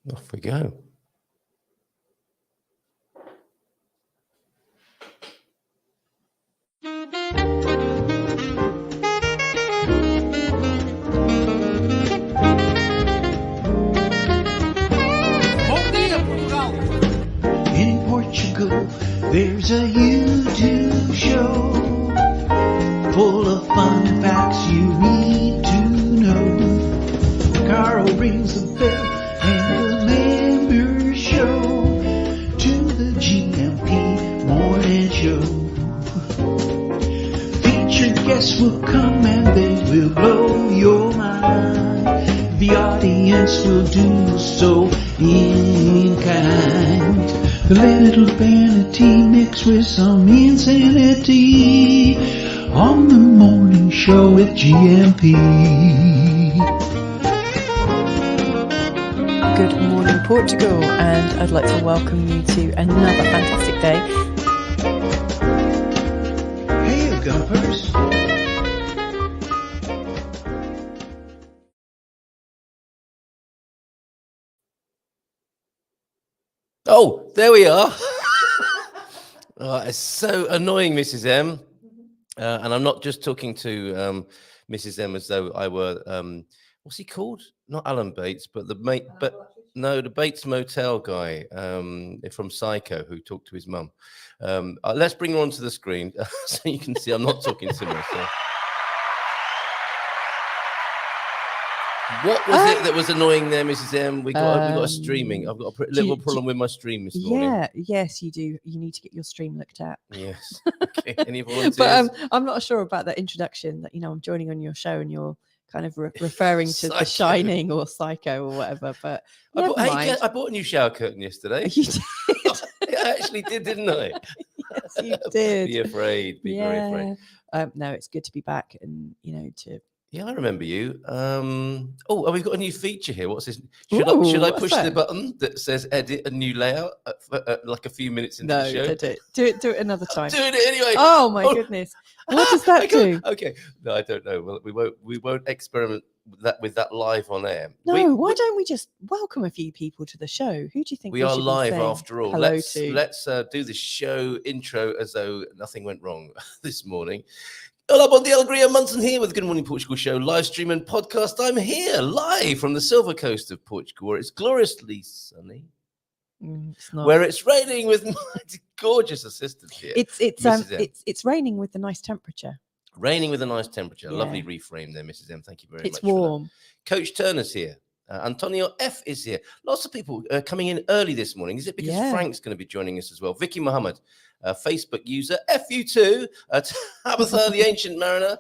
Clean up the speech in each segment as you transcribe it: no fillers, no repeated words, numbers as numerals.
Off we go. In Portugal, there's a YouTube show full of fun facts you need to know. Carl rings the bell and the members show to the GMP morning show. Featured guests will come and they will blow your mind. The audience will do so in kind. A little vanity mixed with some insanity on the morning show with GMP. Good morning, Portugal, and I'd like to welcome you to another fantastic day. Hey, Gumpers. Oh, there we are. Oh, it's so annoying, Mrs. M. And I'm not just talking to Mrs. M as though I were, what's he called? Not Alan Bates, but the mate, but no, the Bates Motel guy from Psycho who talked to his mum. Let's bring her onto the screen so you can see I'm not talking to myself. What was it that was annoying there, Mrs. M? We got a streaming. I've got a little problem with my stream this morning. Yes, you do. You need to get your stream looked at. Yes. Okay. Any volunteers? But I'm not sure about that introduction that, I'm joining on your show and you're kind of referring to The Shining or Psycho or whatever. But I bought a new shower curtain yesterday. You did. I actually did, didn't I? Yes, you did. Be afraid. Be very afraid. No, it's good to be back and, to... Yeah, I remember you. We've got a new feature here. What's this? Should I push the button that says edit a new layout like a few minutes into the show? No, do it another time. I'm doing it anyway. Oh my goodness. What does that do? Okay. No, I don't know. Well, we won't experiment with that live on air. No, why don't we just welcome a few people to the show? Who do you think we are live after all? Let's to? Let's do the show intro as though nothing went wrong this morning. Hola, bon dia, alegria, Munson here with the Good Morning Portugal show, live stream and podcast. I'm here live from the Silver Coast of Portugal, where it's gloriously sunny, where it's raining with my gorgeous assistant here. It's raining with the nice temperature. Raining with a nice temperature. Yeah. Lovely reframe there, Mrs. M. Thank you very much. It's warm. Coach Turner's here. Antonio F is here. Lots of people coming in early this morning. Is it because Frank's going to be joining us as well? Vicky Muhammad. Facebook user, FU2, Tabitha the Ancient Mariner.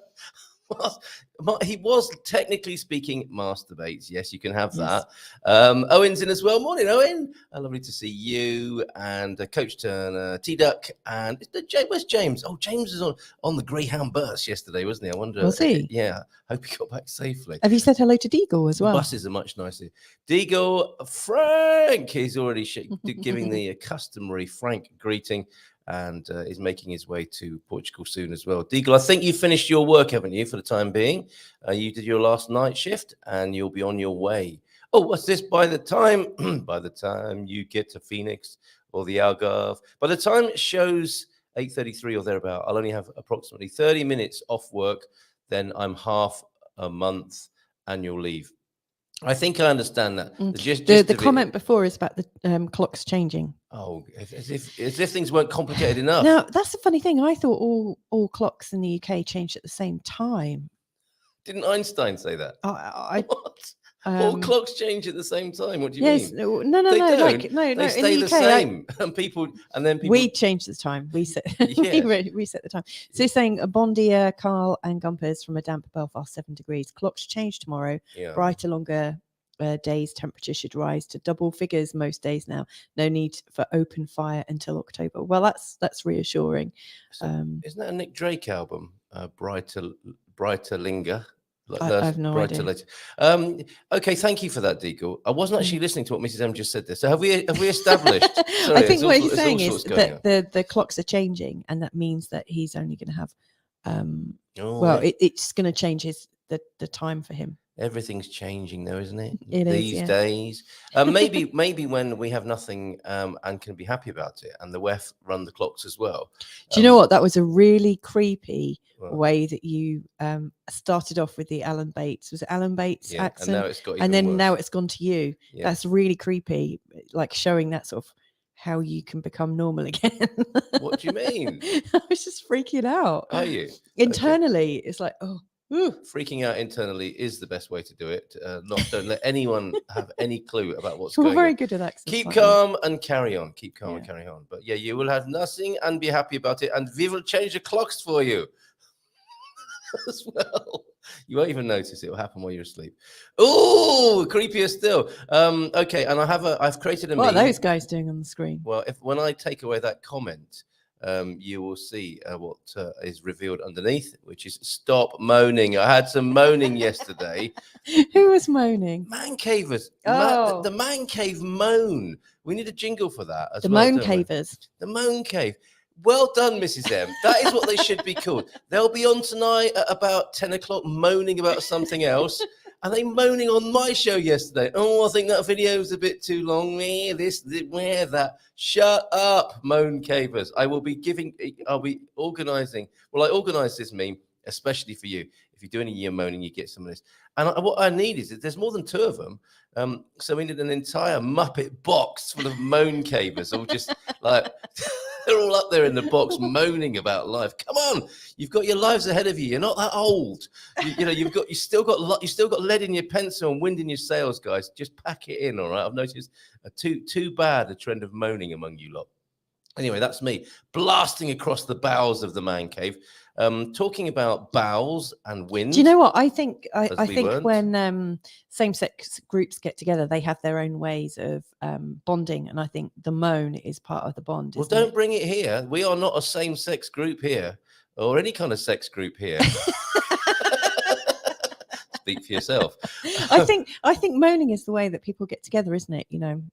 He was technically speaking masturbates. Yes, you can have that. Owen's in as well. Morning, Owen. Lovely to see you. And Coach Turner, T-Duck, and where's James? Oh, James was on the Greyhound bus yesterday, wasn't he? I wonder. Was he? Yeah. Hope he got back safely. Have you said hello to Deagle as well? The buses are much nicer. Deagle, Frank, he's already giving the customary Frank greeting. And is making his way to Portugal soon as well. Deagle, I think you finished your work, haven't you, for the time being? You did your last night shift, and you'll be on your way. Oh, what's this? By the time you get to Phoenix or the Algarve, by the time it shows 8:33 or thereabout, I'll only have approximately 30 minutes off work. Then I'm half a month annual leave. I think I understand that. The comment before is about the clocks changing. Oh, as if things weren't complicated enough. Now, that's the funny thing. I thought all clocks in the UK changed at the same time. Didn't Einstein say that? What? All clocks change at the same time. What do you mean? No. They stay in the UK, same. And then we changed the time. We set we set the time. So you're saying bon dia, Carl and Gumpers from a damp Belfast, 7 degrees. Clocks change tomorrow. Yeah. Brighter, longer days. Temperature should rise to double figures most days now. No need for open fire until October. Well, that's reassuring. Isn't that a Nick Drake album? Brighter Linger. I have no idea. Later. Okay, thank you for that, Deagle. I wasn't actually listening to what Mrs. M just said there. So have we established? Sorry, I think what he's saying is that the clocks are changing, and that means that he's only going to have. It's going to change the time for him. Everything's changing, though, isn't it? It is, These yeah. days. Maybe when we have nothing and can be happy about it, and the WEF run the clocks as well. Do you know what? That was a really creepy Well, way that you started off with the Alan Bates. Was it Alan Bates yeah, accent? and now it's got even and then worse. now it's gone to you. Yeah. That's really creepy, like showing that sort of how you can become normal again. What do you mean? I was just freaking out. Are you? Internally, it's like, oh, ooh. Freaking out internally is the best way to do it. Don't let anyone have any clue about what's We're going very on. good at accents. Keep aren't we? calm and carry on. Keep calm and Yeah. carry on. But yeah, you will have nothing and be happy about it. And we will change the clocks for you as well. You won't even notice. It will happen while you're asleep. Oh, creepier still. Okay, and I've created a What are meme. those guys doing on the screen? Well, when I take away that comment, you will see what is revealed underneath, which is stop moaning. I had some moaning yesterday. Who was moaning? Man cavers. Oh. The man cave moan. We need a jingle for that as The well. moan don't we? cavers. The moan cave. Well done, Mrs. M. That is what they should be called. They'll be on tonight at about 10 o'clock moaning about something else. Are they moaning on my show yesterday? Oh, I think that video's a bit too long. Where that? Shut up, moan cavers. I'll be organizing. Well, I organized this meme especially for you. If you're doing a year moaning, you get some of this. And what I need is there's more than 2 of them. So we need an entire Muppet box full of moan cavers, all just like they're all up there in the box moaning about life. Come on, you've got your lives ahead of you. You're not that old. You still got lead in your pencil and wind in your sails, guys. Just pack it in, all right? I've noticed too bad a trend of moaning among you lot. Anyway, that's me blasting across the bowels of the man cave, talking about bowels and wind. Do you know what I think? I we think weren't. when same-sex groups get together, they have their own ways of bonding, and I think the moan is part of the bond. Well, isn't don't it? bring it here. We are not a same-sex group here, or any kind of sex group here. Speak for yourself. I think moaning is the way that people get together, isn't it?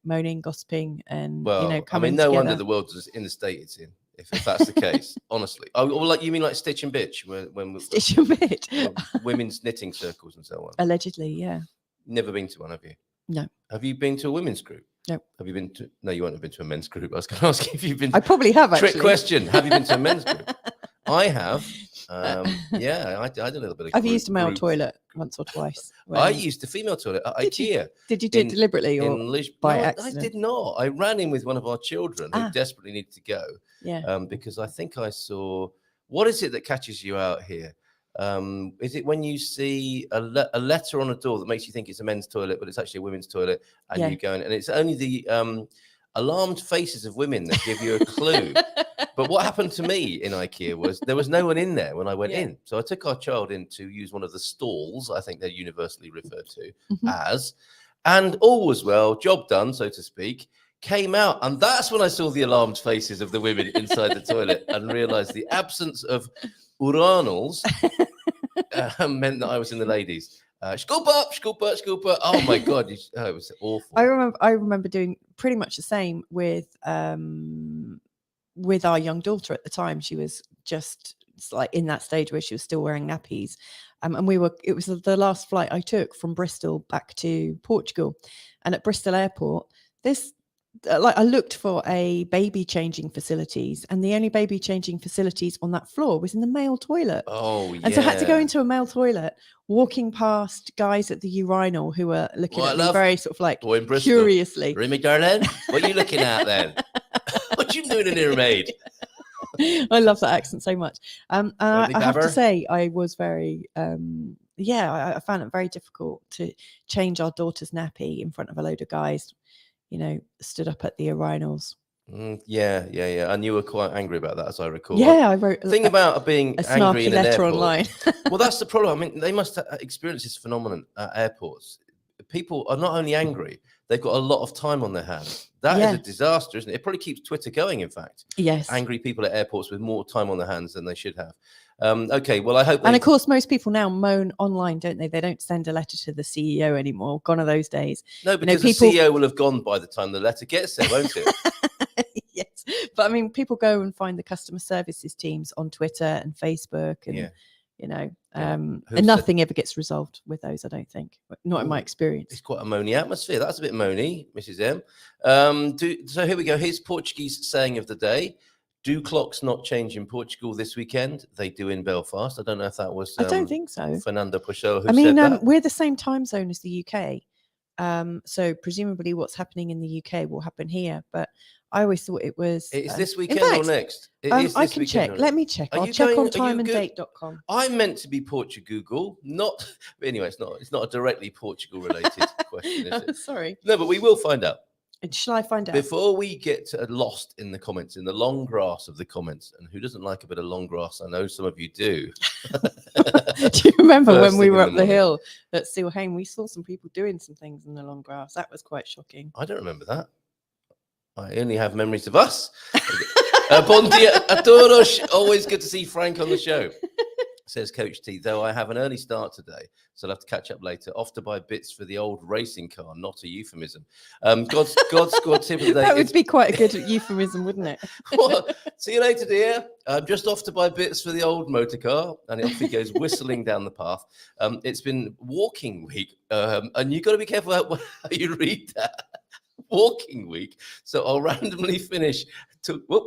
Moaning, gossiping, and coming no together. wonder the world's in the state it's in. If that's the case, honestly. Oh, like you mean like Stitch and Bitch, when Stitch and Bitch, women's knitting circles and so on. Allegedly, yeah. Never been to one, have you? No. Have you been to a women's group? No. Have you been to? No, you won't have been to a men's group. I was going to ask if you've been. I probably have. Actually. Trick question: have you been to a men's group? I have. Yeah, I did a little bit of. I've used a male toilet once or twice. I used a female toilet at IKEA. Did you do it deliberately or by accident? I did not. I ran in with one of our children who desperately needed to go. Yeah. Because I think I saw. What is it that catches you out here? Is it when you see a letter on a door that makes you think it's a men's toilet, but it's actually a women's toilet, and you go in, and it's only the alarmed faces of women that give you a clue. But what happened to me in IKEA was there was no one in there when I went in. So I took our child in to use one of the stalls, I think they're universally referred to as, and all was well, job done, so to speak. Came out, and that's when I saw the alarmed faces of the women inside the toilet and realized the absence of urinals meant that I was in the ladies. Scoop up. Oh my god, it was awful. I remember doing pretty much the same with our young daughter at the time. She was just like in that stage where she was still wearing nappies, and it was the last flight I took from Bristol back to Portugal, and at Bristol Airport I looked for a baby changing facilities, and the only baby changing facilities on that floor was in the male toilet. Oh, yeah. And so I had to go into a male toilet, walking past guys at the urinal who were looking at me very sort of like curiously. Remy, darling, what are you looking at then? What you doing in here, maid? I love that accent so much. And I have to say, I was very, I found it very difficult to change our daughter's nappy in front of a load of guys, stood up at the urinals. Yeah. And you were quite angry about that, as I recall. Yeah, I wrote the thing about being a angry in an letter airport. Online. Well, that's the problem. I mean, they must experience this phenomenon at airports. People are not only angry, they've got a lot of time on their hands. That is a disaster, isn't it? It probably keeps Twitter going, in fact. Yes. Angry people at airports with more time on their hands than they should have. Okay, well, I hope. And of course, most people now moan online, don't they? They don't send a letter to the CEO anymore. Gone are those days. No, because the CEO will have gone by the time the letter gets there, won't it? Yes, but I mean, people go and find the customer services teams on Twitter and Facebook, and you know, Yeah. and Who said- nothing ever gets resolved with those, I don't think, not in my Ooh, experience. It's quite a moany atmosphere. That's a bit moany, Mrs. M. So here we go. Here's Portuguese saying of the day. Do clocks not change in Portugal this weekend? They do in Belfast. I don't know if that was I don't think so. Fernando Puchel who I mean, said that. we're the same time zone as the UK. So presumably what's happening in the UK will happen here. But I always thought it was... It is this in weekend fact, or next? It is I this can weekend check. or Let next? me check. Are I'll you check going- on are you good? timeanddate.com. I'm meant to be Portugal, not... Anyway, it's not a directly Portugal-related question, is it? Sorry. No, but we will find out. Shall I find out? Before we get lost in the comments, in the long grass of the comments, and who doesn't like a bit of long grass? I know some of you do. Do you remember First when we thing were in up the the morning. hill at Sealhain? We saw some people doing some things in the long grass. That was quite shocking. I don't remember that. I only have memories of us. Bon dia a todos. Always good to see Frank on the show, says Coach T. Though I have an early start today, so I'll have to catch up later. Off to buy bits for the old racing car, not a euphemism. God's squad tip of the day. That would be quite a good euphemism, wouldn't it? What? See you later, dear. I'm just off to buy bits for the old motor car, and off he goes whistling down the path. It's been walking week, and you've got to be careful how you read that. Walking week. So I'll randomly finish. What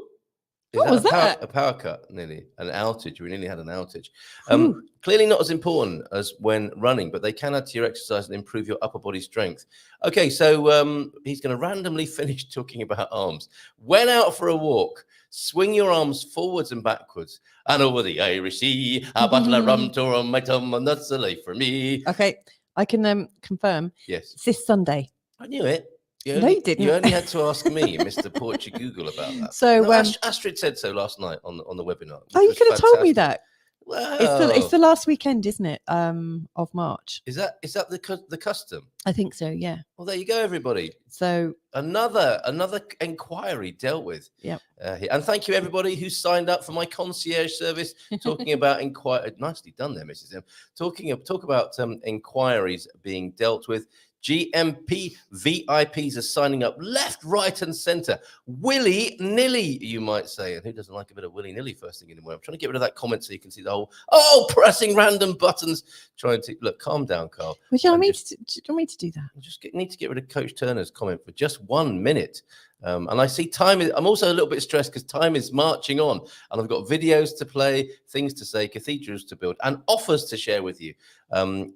was that? A power cut, nearly an outage. We nearly had an outage. Ooh. Clearly not as important as when running, but they can add to your exercise and improve your upper body strength. Okay, so he's going to randomly finish talking about arms. Went out for a walk. Swing your arms forwards and backwards. And over the Irish Sea, a bottle of rum to run my tum, and that's the life for me. Okay, I can confirm. Yes, It's this Sunday. I knew it. No, you didn't. You only had to ask me, Mr. Portugal, about that. So No, Astrid said so last night on the webinar. Oh, you could have told me fantastic. that. Wow. It's the last weekend, isn't it? Of March. Is that the custom? I think so. Yeah. Well, there you go, everybody. So Another inquiry dealt with. Yeah. And thank you, everybody who signed up for my concierge service, talking about inquiry. Nicely done there, Mrs. M. Talk about inquiries being dealt with. GMP VIPs are signing up left, right, and center. Willy-nilly, you might say. And who doesn't like a bit of willy-nilly first thing in the morning? I'm trying to get rid of that comment so you can see the whole, pressing random buttons. Trying to, look, calm down, Carl. would you want me to do that? Need to get rid of Coach Turner's comment for just 1 minute. And I see time I'm also a little bit stressed because time is marching on, and I've got videos to play, things to say, cathedrals to build, and offers to share with you.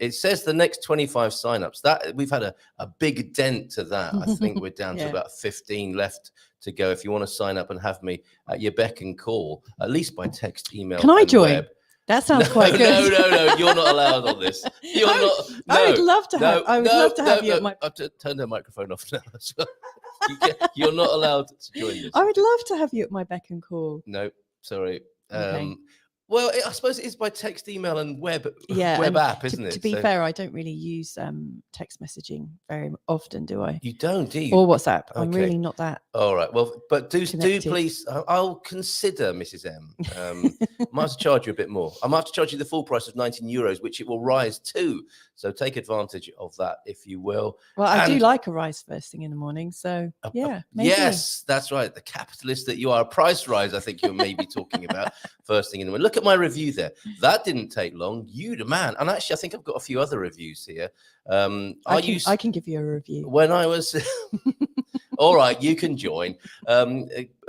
It says the next 25 signups. That we've had a big dent to that. I think we're down to about 15 left to go. If you want to sign up and have me at your beck and call, at least by text, email. Can I join? Web. That sounds quite good. No, you're not allowed on this. You're not. No, I would love to have. I would love to have you at my. I've turned the microphone off now. So you're not allowed to join this. I would love to have you at my beck and call. No, sorry. Okay. Well, I suppose it is by text, email, and web and app, isn't it? To be fair, I don't really use text messaging very often, do I? You don't, do you? Or WhatsApp. I'm Okay. really not that. All right. Well, but do connected. please. I'll consider, Mrs. M. I might have to charge you a bit more. I might have to charge you the full price of €19, which it will rise to. So take advantage of that, if you will. Well, I do like a rise first thing in the morning. So yeah, maybe. Yes, that's right. The capitalist that you are. A price rise, I think you're maybe talking about first thing in the morning. Look at my review there. That didn't take long. You the man. And actually, I think I've got a few other reviews here. I can give you a review. When I was... All right, you can join.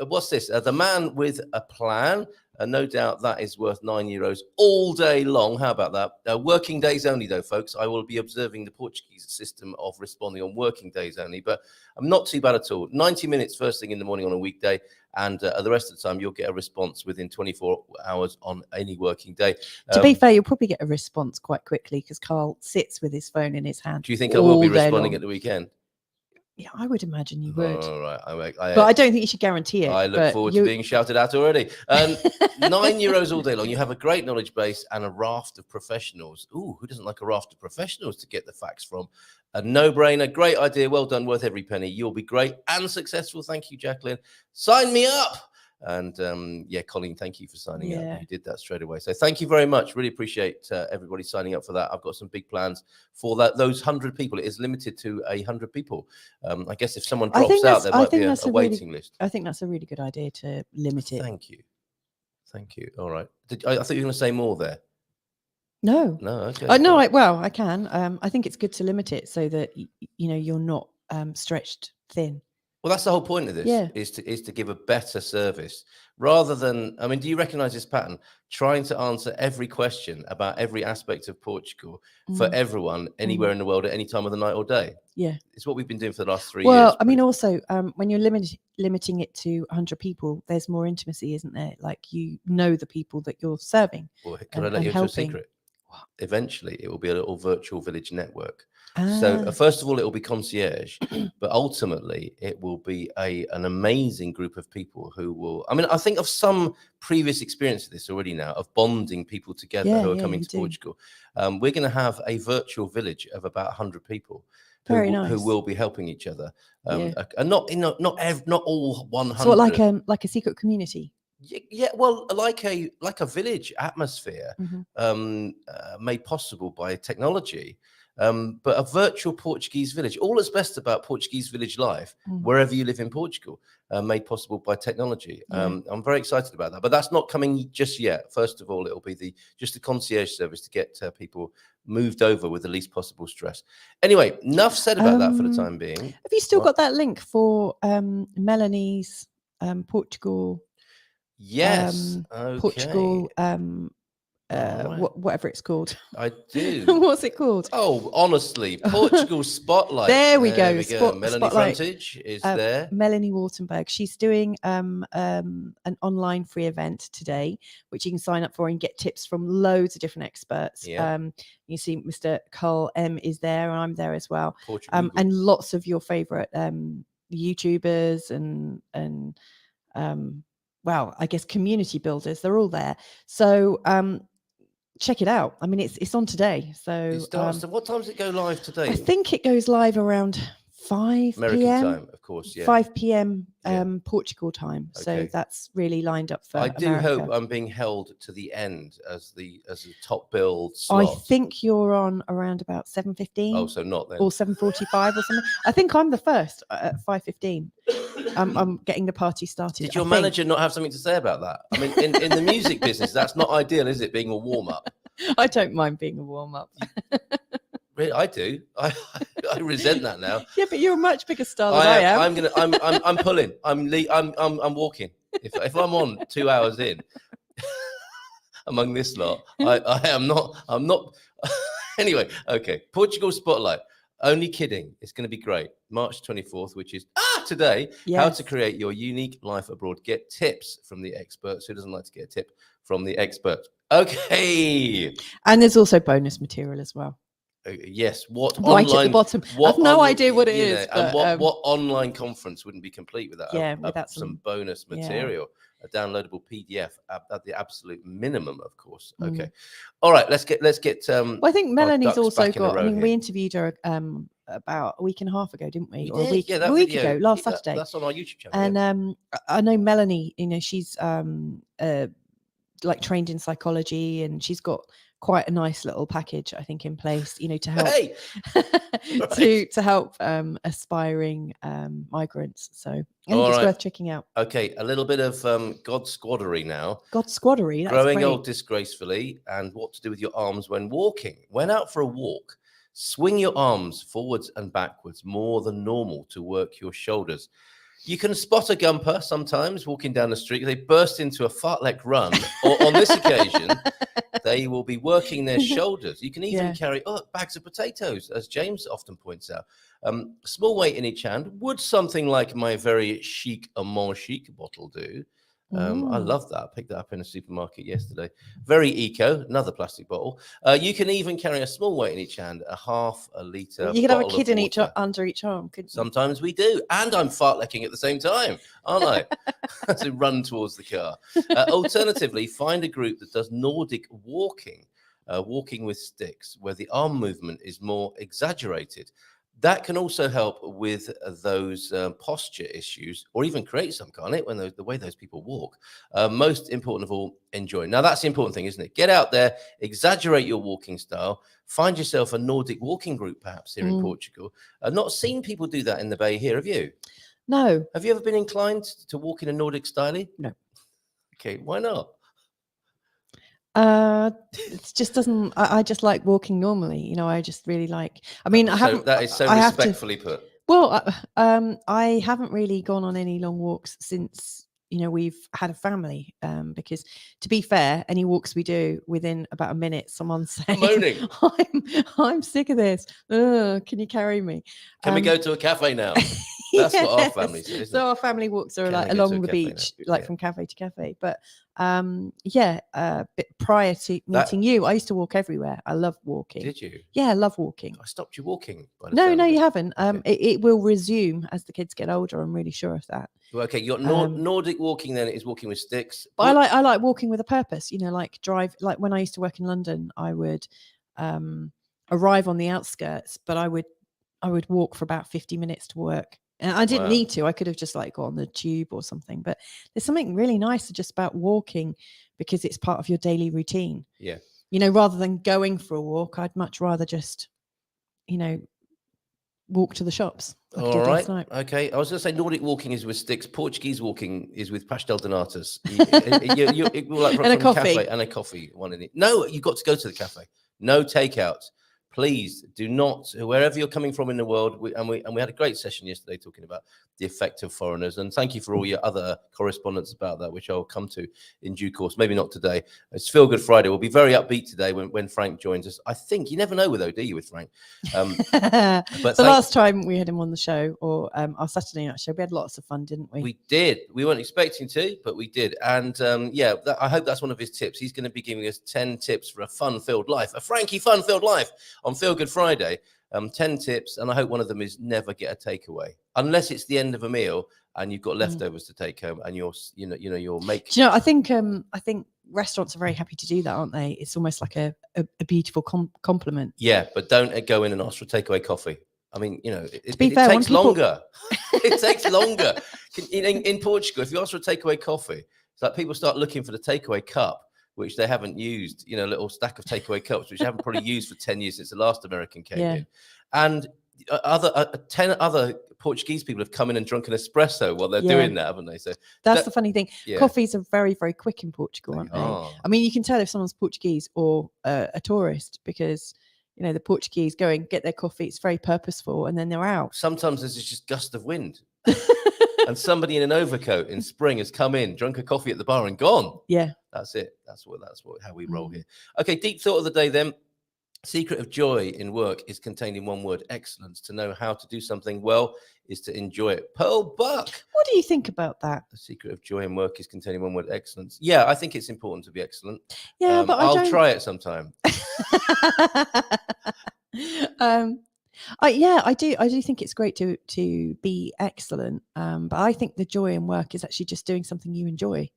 What's this? The man with a plan. No doubt that is worth €9 all day long. How about that? Working days only, though, folks. I will be observing the Portuguese system of responding on working days only, but I'm not too bad at all. 90 minutes first thing in the morning on a weekday, and the rest of the time you'll get a response within 24 hours on any working day. To be fair, you'll probably get a response quite quickly because Carl sits with his phone in his hand. Do you think I will be responding long. At the weekend? Yeah, I would imagine you would. All right. But I don't think you should guarantee it. I look forward to being shouted at already. €9 all day long. You have a great knowledge base and a raft of professionals. Ooh, who doesn't like a raft of professionals to get the facts from? A no-brainer. Great idea. Well done. Worth every penny. You'll be great and successful. Thank you, Jacqueline. Sign me up. And Colleen, thank you for signing up. You did that straight away. So thank you very much. Really appreciate everybody signing up for that. I've got some big plans for that. Those 100 people. It is limited to 100 people. I guess if someone drops out, there might be a waiting list. I think that's a really good idea to limit it. Thank you. All right. I thought you were going to say more there. No. No, okay. No, I can. I think it's good to limit it so that you're not stretched thin. Well, that's the whole point of this, Yeah. is to give a better service rather than, I mean, do you recognize this pattern? Trying to answer every question about every aspect of Portugal for everyone anywhere in the world at any time of the night or day. Yeah. It's what we've been doing for the last 3 years. Well, I mean, also, when you're limiting it to 100 people, there's more intimacy, isn't there? Like, the people that you're serving. Well, can I let you into a secret? Eventually, it will be a little virtual village network. So first of all, it will be concierge, but ultimately it will be an amazing group of people who will, I mean, I think of some previous experience of this already now, of bonding people together who are coming to Portugal. We're going to have a virtual village of about 100 people who will be helping each other. And not all 100. So like a secret community? Yeah, well, like a village atmosphere, made possible by technology. But a virtual Portuguese village, all that's best about Portuguese village life, wherever you live in Portugal, made possible by technology. I'm very excited about that, but that's not coming just yet. First of all, it'll be just the concierge service to get people moved over with the least possible stress. Anyway, enough said about that for the time being. Have you still got that link for Melanie's Portugal? Yes. Okay. Portugal. Right. Whatever it's called. I do. What's it called? Oh, honestly, Portugal Spotlight. There we go. Melanie Spotlight. Frontage is there. Melanie Wartenberg. She's doing an online free event today, which you can sign up for and get tips from loads of different experts. Yeah. You see Mr. Carl M is there, and I'm there as well. Portugal. And lots of your favorite YouTubers and well, I guess community builders. They're all there. So check it out. I mean, it's on today. So it starts. So what time does it go live today? I think it goes live around 5 American p.m. time, of course. Yeah. 5 p.m. Portugal time. So that's really lined up for. I do America. hope I'm being held to the end as the top build slot. I think you're on around about 7:15. Oh, so not then. Or 7:45 or something. I think I'm the first at 5:15. I'm getting the party started. Did your manager not have something to say about that? I mean, in the music business, that's not ideal, is it? Being a warm up. I don't mind being a warm up. Really, I do. I resent that now. Yeah, but you're a much bigger star than I am. I'm pulling. I'm walking. If I'm on 2 hours in among this lot, I'm not. Anyway, okay. Portugal Spotlight. Only kidding. It's going to be great. March 24th, which is today. Yes. How to create your unique life abroad. Get tips from the experts. Who doesn't like to get a tip from the experts? Okay. And there's also bonus material as well. Yes. What right online, at the bottom? I have no idea what it is. And what online conference wouldn't be complete without without some bonus material? A downloadable PDF at the absolute minimum, of course. Okay. All right. Let's get. Well, I think Melanie's also got. I mean, here. we interviewed her about a week and a half ago, didn't we? Or a week ago, last Saturday. That's on our YouTube channel. And I know Melanie. she's like trained in psychology, and she's got quite a nice little package, I think, in place, to help to help aspiring migrants. So I think it's worth checking out. Okay, a little bit of God squaddery now. God squaddery. That's growing great. old disgracefully, and what to do with your arms when walking. When out for a walk, swing your arms forwards and backwards more than normal to work your shoulders. You can spot a gumper sometimes walking down the street. They burst into a fartlek run, or on this occasion, they will be working their shoulders. You can even carry bags of potatoes, as James often points out. Small weight in each hand. Would something like my very chic Amand Chic bottle do? I love that. I picked that up in a supermarket yesterday. Very eco, another plastic bottle. You can even carry a small weight in each hand, a half a litre. You could have a kid in under each arm, couldn't you? Sometimes we do. And I'm fartlecking at the same time, aren't I? To run towards the car. Alternatively, find a group that does Nordic walking, walking with sticks, where the arm movement is more exaggerated. That can also help with those posture issues, or even create some, can't it, when the way those people walk. Most important of all, enjoy. Now, that's the important thing, isn't it? Get out there, exaggerate your walking style, find yourself a Nordic walking group, perhaps, here in Portugal. I've not seen people do that in the Bay here, have you? No. Have you ever been inclined to walk in a Nordic style? No. Okay, why not? It just doesn't. I just like walking normally. You know, I just really like. I mean, I haven't. That is so I have to- respectfully put. Well, I haven't really gone on any long walks since we've had a family. Because to be fair, any walks we do within about a minute, someone's saying, Moaning. I'm sick of this. Can you carry me? Can we go to a cafe now? That's what our family says. Isn't So it? our family walks are Can like we go to along a the cafe beach, now? like Yeah. from cafe to cafe. But bit prior to meeting you, I used to walk everywhere. I love walking. Did you? Yeah, I love walking. I stopped you walking. By the No, sound no, of you it. haven't. Okay. It will resume as the kids get older. I'm really sure of that. Well, okay, your Nordic walking then is walking with sticks. But I like walking with a purpose. Like drive. Like when I used to work in London, I would arrive on the outskirts, but I would walk for about 50 minutes to work. And I didn't need to. I could have just like got on the tube or something. But there's something really nice just about walking because it's part of your daily routine. Yeah. Rather than going for a walk, I'd much rather just, walk to the shops. Like All right. Okay. I was going to say Nordic walking is with sticks. Portuguese walking is with pastel de natas. And a coffee. Cafe and a coffee. One in it. No, you've got to go to the cafe. No takeouts. Please do not, wherever you're coming from in the world, we had a great session yesterday talking about the effect of foreigners. And thank you for all your other correspondence about that, which I'll come to in due course. Maybe not today. It's Feel Good Friday. We'll be very upbeat today when Frank joins us. I think you never know though, do you, with Frank? But last time we had him on the show, or our Saturday night show, we had lots of fun, didn't we? We did. We weren't expecting to, but we did. And I hope that's one of his tips. He's going to be giving us 10 tips for a fun-filled life, a Frankie fun-filled life on Feel Good Friday. 10 tips, and I hope one of them is never get a takeaway, unless it's the end of a meal and you've got leftovers to take home, and you'll make. Do you know? I think restaurants are very happy to do that, aren't they? It's almost like a beautiful compliment. Yeah, but don't go in and ask for a takeaway coffee. I mean, it takes longer. It takes longer. In Portugal, if you ask for a takeaway coffee, it's like people start looking for the takeaway cup, which they haven't used, little stack of takeaway cups, which they haven't probably used for 10 years since the last American came in. And 10 other Portuguese people have come in and drunk an espresso while they're doing that, haven't they? So that's the funny thing. Yeah. Coffees are very, very quick in Portugal, aren't they? I mean, you can tell if someone's Portuguese or a tourist because, the Portuguese go and get their coffee. It's very purposeful, and then they're out. Sometimes there's just gust of wind. And somebody in an overcoat in spring has come in, drunk a coffee at the bar and gone. Yeah. That's it. That's how we roll here. Okay, deep thought of the day then. Secret of joy in work is contained in one word: excellence. To know how to do something well is to enjoy it. Pearl Buck. What do you think about that? The secret of joy in work is contained in one word: excellence. Yeah, I think it's important to be excellent. Yeah, but I'll try it sometime. I do think it's great to be excellent. But I think the joy in work is actually just doing something you enjoy.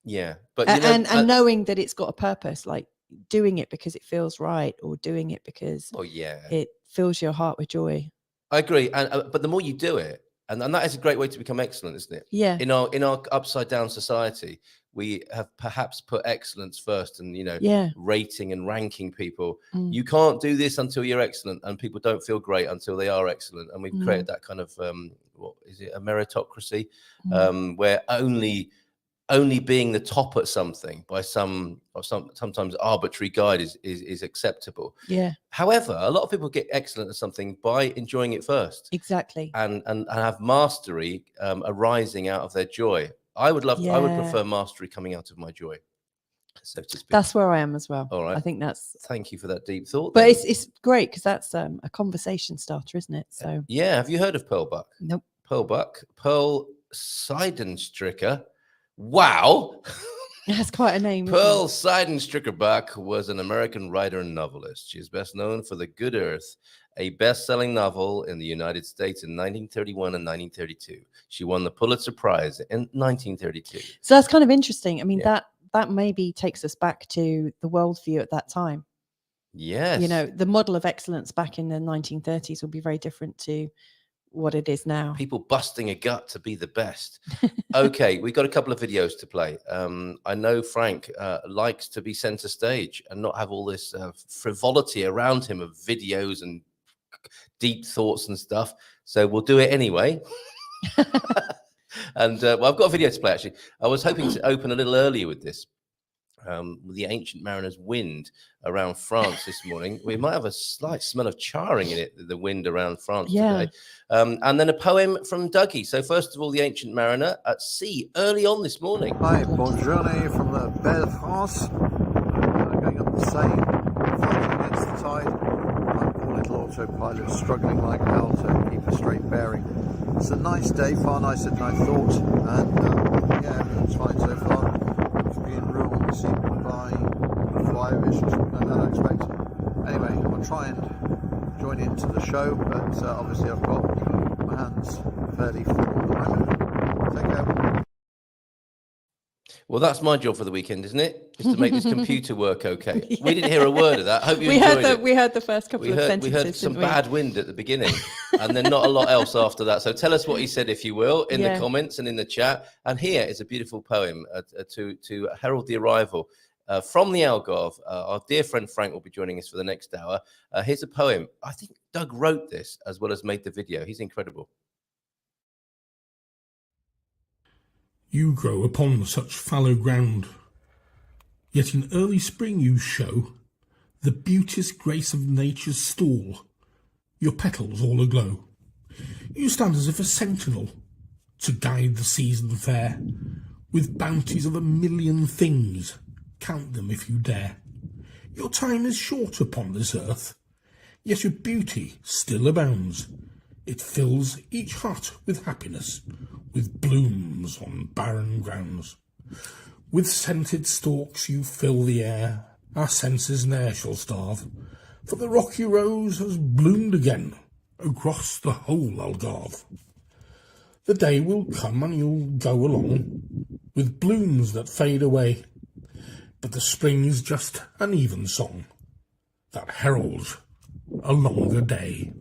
Yeah, but and knowing that it's got a purpose, like doing it because it feels right, or doing it because it fills your heart with joy. I agree, but the more you do it, and that is a great way to become excellent, isn't it? Yeah. In our upside down society, we have perhaps put excellence first, and rating and ranking people. You can't do this until you're excellent, and people don't feel great until they are excellent. And we've created that kind of what is it, a meritocracy, where only being the top at something by sometimes arbitrary guide is acceptable. Yeah. However, a lot of people get excellent at something by enjoying it first. Exactly. And have mastery arising out of their joy. I would prefer mastery coming out of my joy, so to speak. That's where I am as well. All right. I think that's. Thank you for that deep thought. But it's great because that's a conversation starter, isn't it? So. Yeah. Have you heard of Pearl Buck? Nope. Pearl Buck. Pearl Seidenstricker. Wow. That's quite a name. Pearl Seidenstricker Buck was an American writer and novelist. She is best known for The Good Earth, a best-selling novel in the United States in 1931 and 1932. She won the Pulitzer Prize in 1932. So that's kind of interesting. I mean, that maybe takes us back to the worldview at that time. Yes. The model of excellence back in the 1930s will be very different to what it is now. People busting a gut to be the best. Okay, we got a couple of videos to play. I know Frank likes to be center stage and not have all this frivolity around him of videos and deep thoughts and stuff. So we'll do it anyway. And I've got a video to play, actually. I was hoping to open a little earlier with this. with the Ancient Mariner's Wind around France this morning. We might have a slight smell of charring in it, the wind around France today. And then a poem from Dougie. So first of all, the Ancient Mariner at sea early on this morning. Hi, bonjourne from the Belle France. Going up the Seine, fighting against the tide. My poor little autopilot struggling like hell to keep a straight bearing. It's a nice day, far nicer than I thought, and yeah, everything's fine so far. To be in Rouen, seen by flyish or something like that, I expect. Anyway, I'll try and join into the show, but obviously I've got my hands fairly full at the moment. Take care. Well, that's my job for the weekend, isn't it? Is to make this computer work okay. Yeah. We didn't hear a word of that. Hope you enjoyed it. We heard the first couple of sentences. We heard some bad wind at the beginning, and then not a lot else after that. So tell us what he said, if you will, in the comments and in the chat. And here is a beautiful poem to herald the arrival from the Algarve. Our dear friend Frank will be joining us for the next hour. Here's a poem. I think Doug wrote this as well as made the video. He's incredible. You grow upon such fallow ground, yet in early spring you show the beauteous grace of nature's stall, your petals all aglow. You stand as if a sentinel to guide the season fair, with bounties of a million things, count them if you dare. Your time is short upon this earth, yet your beauty still abounds. It fills each heart with happiness, with blooms on barren grounds. With scented stalks you fill the air, our senses ne'er shall starve, for the rocky rose has bloomed again across the whole Algarve. The day will come and you'll go along, with blooms that fade away, but the spring's just an even song that heralds a longer day.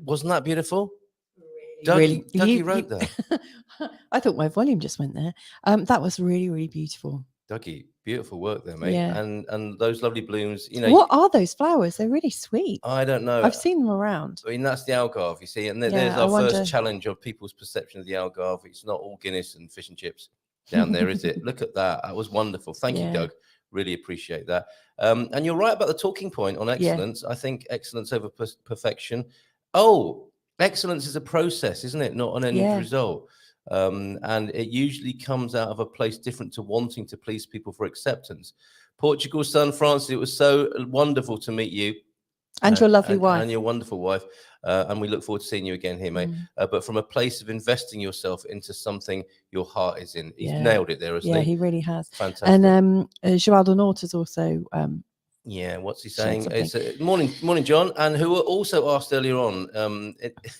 Wasn't that beautiful? Dougie wrote that. I thought my volume just went there. That was really, really beautiful. Dougie, beautiful work there, mate. Yeah. And those lovely blooms, you know. What are those flowers? They're really sweet. I don't know. I've seen them around. I mean, that's the Algarve, you see. And there's our first challenge of people's perception of the Algarve. It's not all Guinness and fish and chips down there, is it? Look at that. That was wonderful. Thank you, Doug. Really appreciate that. And you're right about the talking point on excellence. I think excellence over perfection. Oh, excellence is a process, isn't it? Not an end result. And it usually comes out of a place different to wanting to please people for acceptance. Portugal's son, Francis, it was so wonderful to meet you. And your lovely wife. And your wonderful wife. And we look forward to seeing you again here, mate. But from a place of investing yourself into something your heart is in. He's nailed it there, hasn't he? Yeah, he really has. Fantastic. And Joao de Norte is also... yeah, what's he saying? It's morning, John. And who also asked earlier on,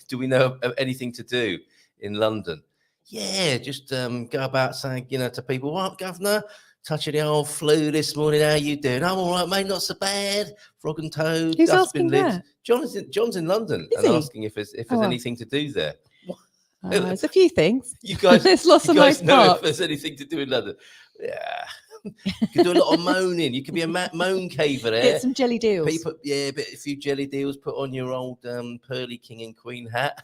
do we know of anything to do in London? Yeah, just go about saying, to people, what, governor? Touching the old flu this morning. How you doing? I'm all right, mate. Not so bad. Frog and toad. Who's dustbin asking lids. that? John's in London and asking if there's anything to do there. There's a few things. You guys, there's lots of nice know parks. if there's anything to do in London. Yeah. You can do a lot of moaning. You can be a moan caver there. Get some jelly deals. People, a few jelly deals. Put on your old pearly king and queen hat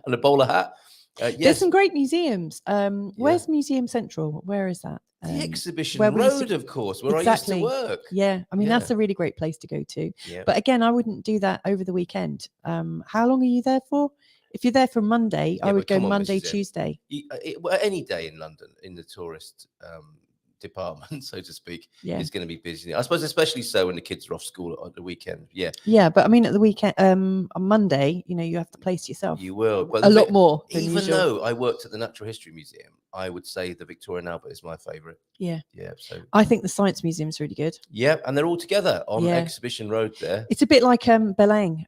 and a bowler hat. Yes. There's some great museums. Where's Museum Central? Where is that? The Exhibition Road, of course, where I used to work. Yeah, I mean, that's a really great place to go to. Yeah. But again, I wouldn't do that over the weekend. How long are you there for? If you're there from Monday, I would go Monday, Tuesday. Any day in London, in the tourist department, so to speak, is going to be busy. I suppose, especially so when the kids are off school on the weekend. Yeah. Yeah, but I mean, at the weekend, on Monday, you have to place yourself. You will. A lot more. Even though I worked at the Natural History Museum, I would say the Victoria and Albert is my favourite. Yeah. Yeah. So I think the Science Museum is really good. Yeah, and they're all together on Exhibition Road there. It's a bit like Belém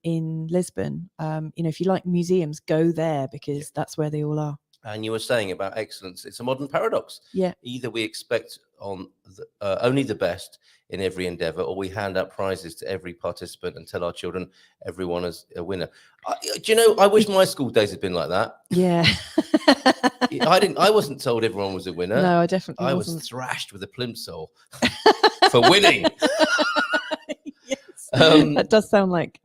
in Lisbon. If you like museums, go there because that's where they all are. And you were saying about excellence, it's a modern paradox. Yeah. Either we expect only the best in every endeavour, or we hand out prizes to every participant and tell our children everyone is a winner. Do you know, I wish my school days had been like that. Yeah. I wasn't told everyone was a winner. No, I definitely wasn't. Was thrashed with a plimsoll for winning. Yes. That does sound like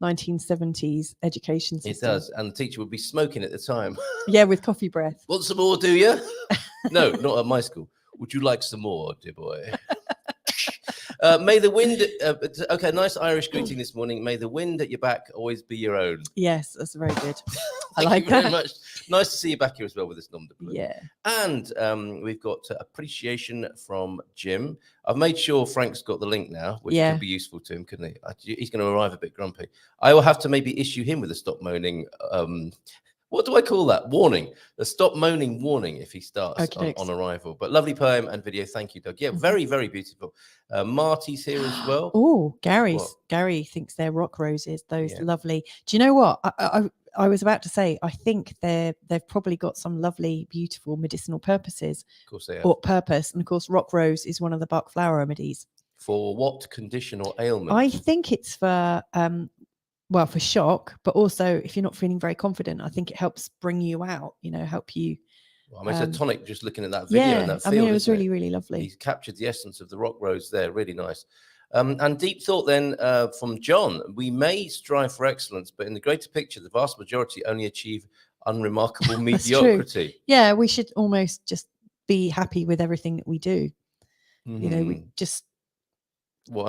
1970s education system. It does, and the teacher would be smoking at the time. Yeah, with coffee breath. Want some more, do you? No, not at my school. Would you like some more, dear boy? May the wind... okay, nice Irish greeting this morning. May the wind at your back always be your own. Yes, that's very good. I like that. Very much. Nice to see you back here as well with this nom de plume. Yeah. And we've got appreciation from Jim. I've made sure Frank's got the link now, which could be useful to him, couldn't he? He's going to arrive a bit grumpy. I will have to maybe issue him with a stop moaning... what do I call that? Warning. The stop moaning warning if he starts on arrival. But lovely poem and video. Thank you, Doug. Yeah, very, very beautiful. Marty's here as well. Oh, Gary thinks they're rock roses. Those lovely. Do you know what? I was about to say, I think they've probably got some lovely, beautiful medicinal purposes. Of course they have. Or purpose. And of course, rock rose is one of the Bach flower remedies. For what condition or ailment? I think it's for... for shock, but also if you're not feeling very confident, I think it helps bring you out, help you. Well, I mean, it's a tonic just looking at that video and that field. I mean, it was really, really lovely. He's captured the essence of the rock rose there. Really nice. And deep thought then from John. We may strive for excellence, but in the greater picture, the vast majority only achieve unremarkable mediocrity. True. Yeah, we should almost just be happy with everything that we do. We just...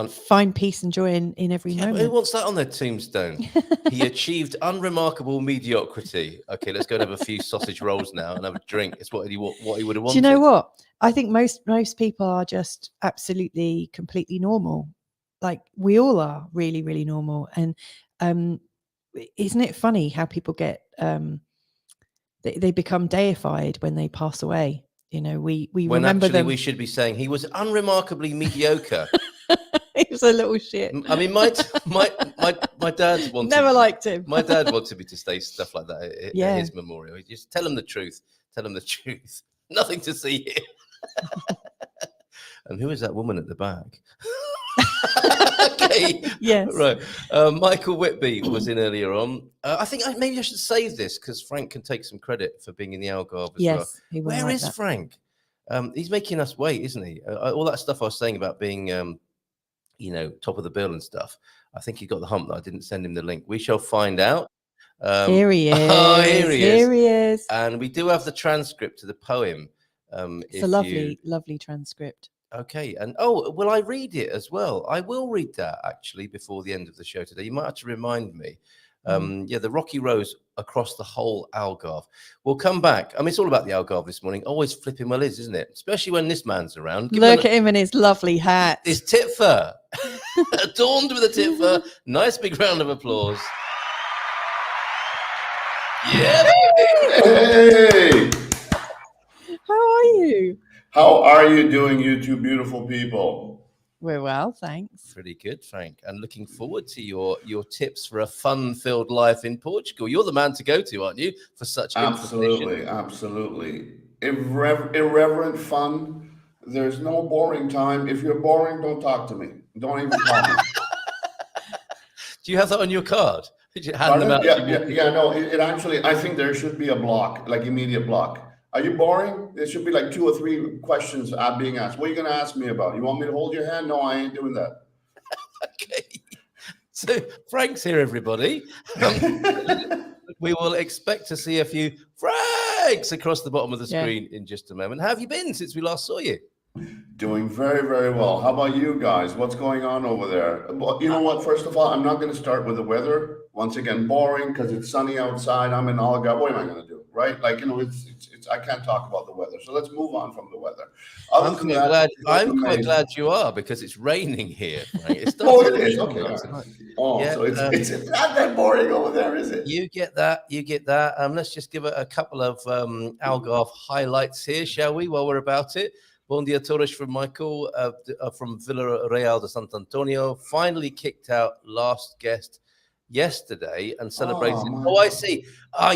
find peace and joy in every moment. Who wants that on their tombstone? He achieved unremarkable mediocrity. Okay, let's go and have a few sausage rolls now and have a drink. It's what he would have wanted. Do you know what? I think most people are just absolutely, completely normal. Like we all are really, really normal. And isn't it funny how people get they become deified when they pass away? We remember them. We should be saying he was unremarkably mediocre. He was a little shit. I mean, my dad wanted... Never liked him. My dad wanted me to say stuff like that at his memorial. He just tell him the truth. Tell him the truth. Nothing to see here. And who is that woman at the back? Okay. Yes. Right. Michael Whitby was in earlier on. I think maybe I should save this because Frank can take some credit for being in the Algarve as well. He will. Where is Frank? He's making us wait, isn't he? All that stuff I was saying about being, top of the bill and stuff. I think he got the hump that I didn't send him the link. We shall find out. Here he is. Oh, here he is. And we do have the transcript to the poem. It's a lovely, lovely transcript. Okay. And will I read it as well? I will read that actually before the end of the show today. You might have to remind me. The rocky rose across the whole Algarve. We'll come back. I mean, it's all about the Algarve this morning. Always flipping well isn't it? Especially when this man's around. Look at him in his lovely hat. His tit fur. Adorned with a tit fur. Nice big round of applause. Yeah. Hey! How are you? How are you doing, you two beautiful people? We're well, thanks. Pretty good, Frank. And looking forward to your tips for a fun-filled life in Portugal. You're the man to go to, aren't you, for such Absolutely. Irreverent fun. There's no boring time. If you're boring, don't talk to me. Don't even call me. Do you have that on your card? Did you hand them out? No. It actually, I think there should be a block, like immediate block. Are you boring? There should be like 2 or 3 questions being asked. What are you going to ask me about? You want me to hold your hand? No, I ain't doing that. Okay. So Frank's here, everybody. We will expect to see a few Franks across the bottom of the screen in just a moment. How have you been since we last saw you? Doing very, very well. How about you guys? What's going on over there? Well, you know what? First of all, I'm not going to start with the weather. Once again, boring because it's sunny outside. I'm in Algarve. What am I going to do? Right? Like, you know, it's I can't talk about the weather. So let's move on from the weather. I'm quite glad you are, because it's raining here. Right? It's it is. Okay. Right. Oh, yeah, so it's not that boring over there, is it? You get that. Let's just give a couple of Algarve highlights here, shall we, while we're about it. Bon dia todos from Michael from Villa Real de Sant Antonio. Finally kicked out last guest yesterday and celebrated. Oh, I see.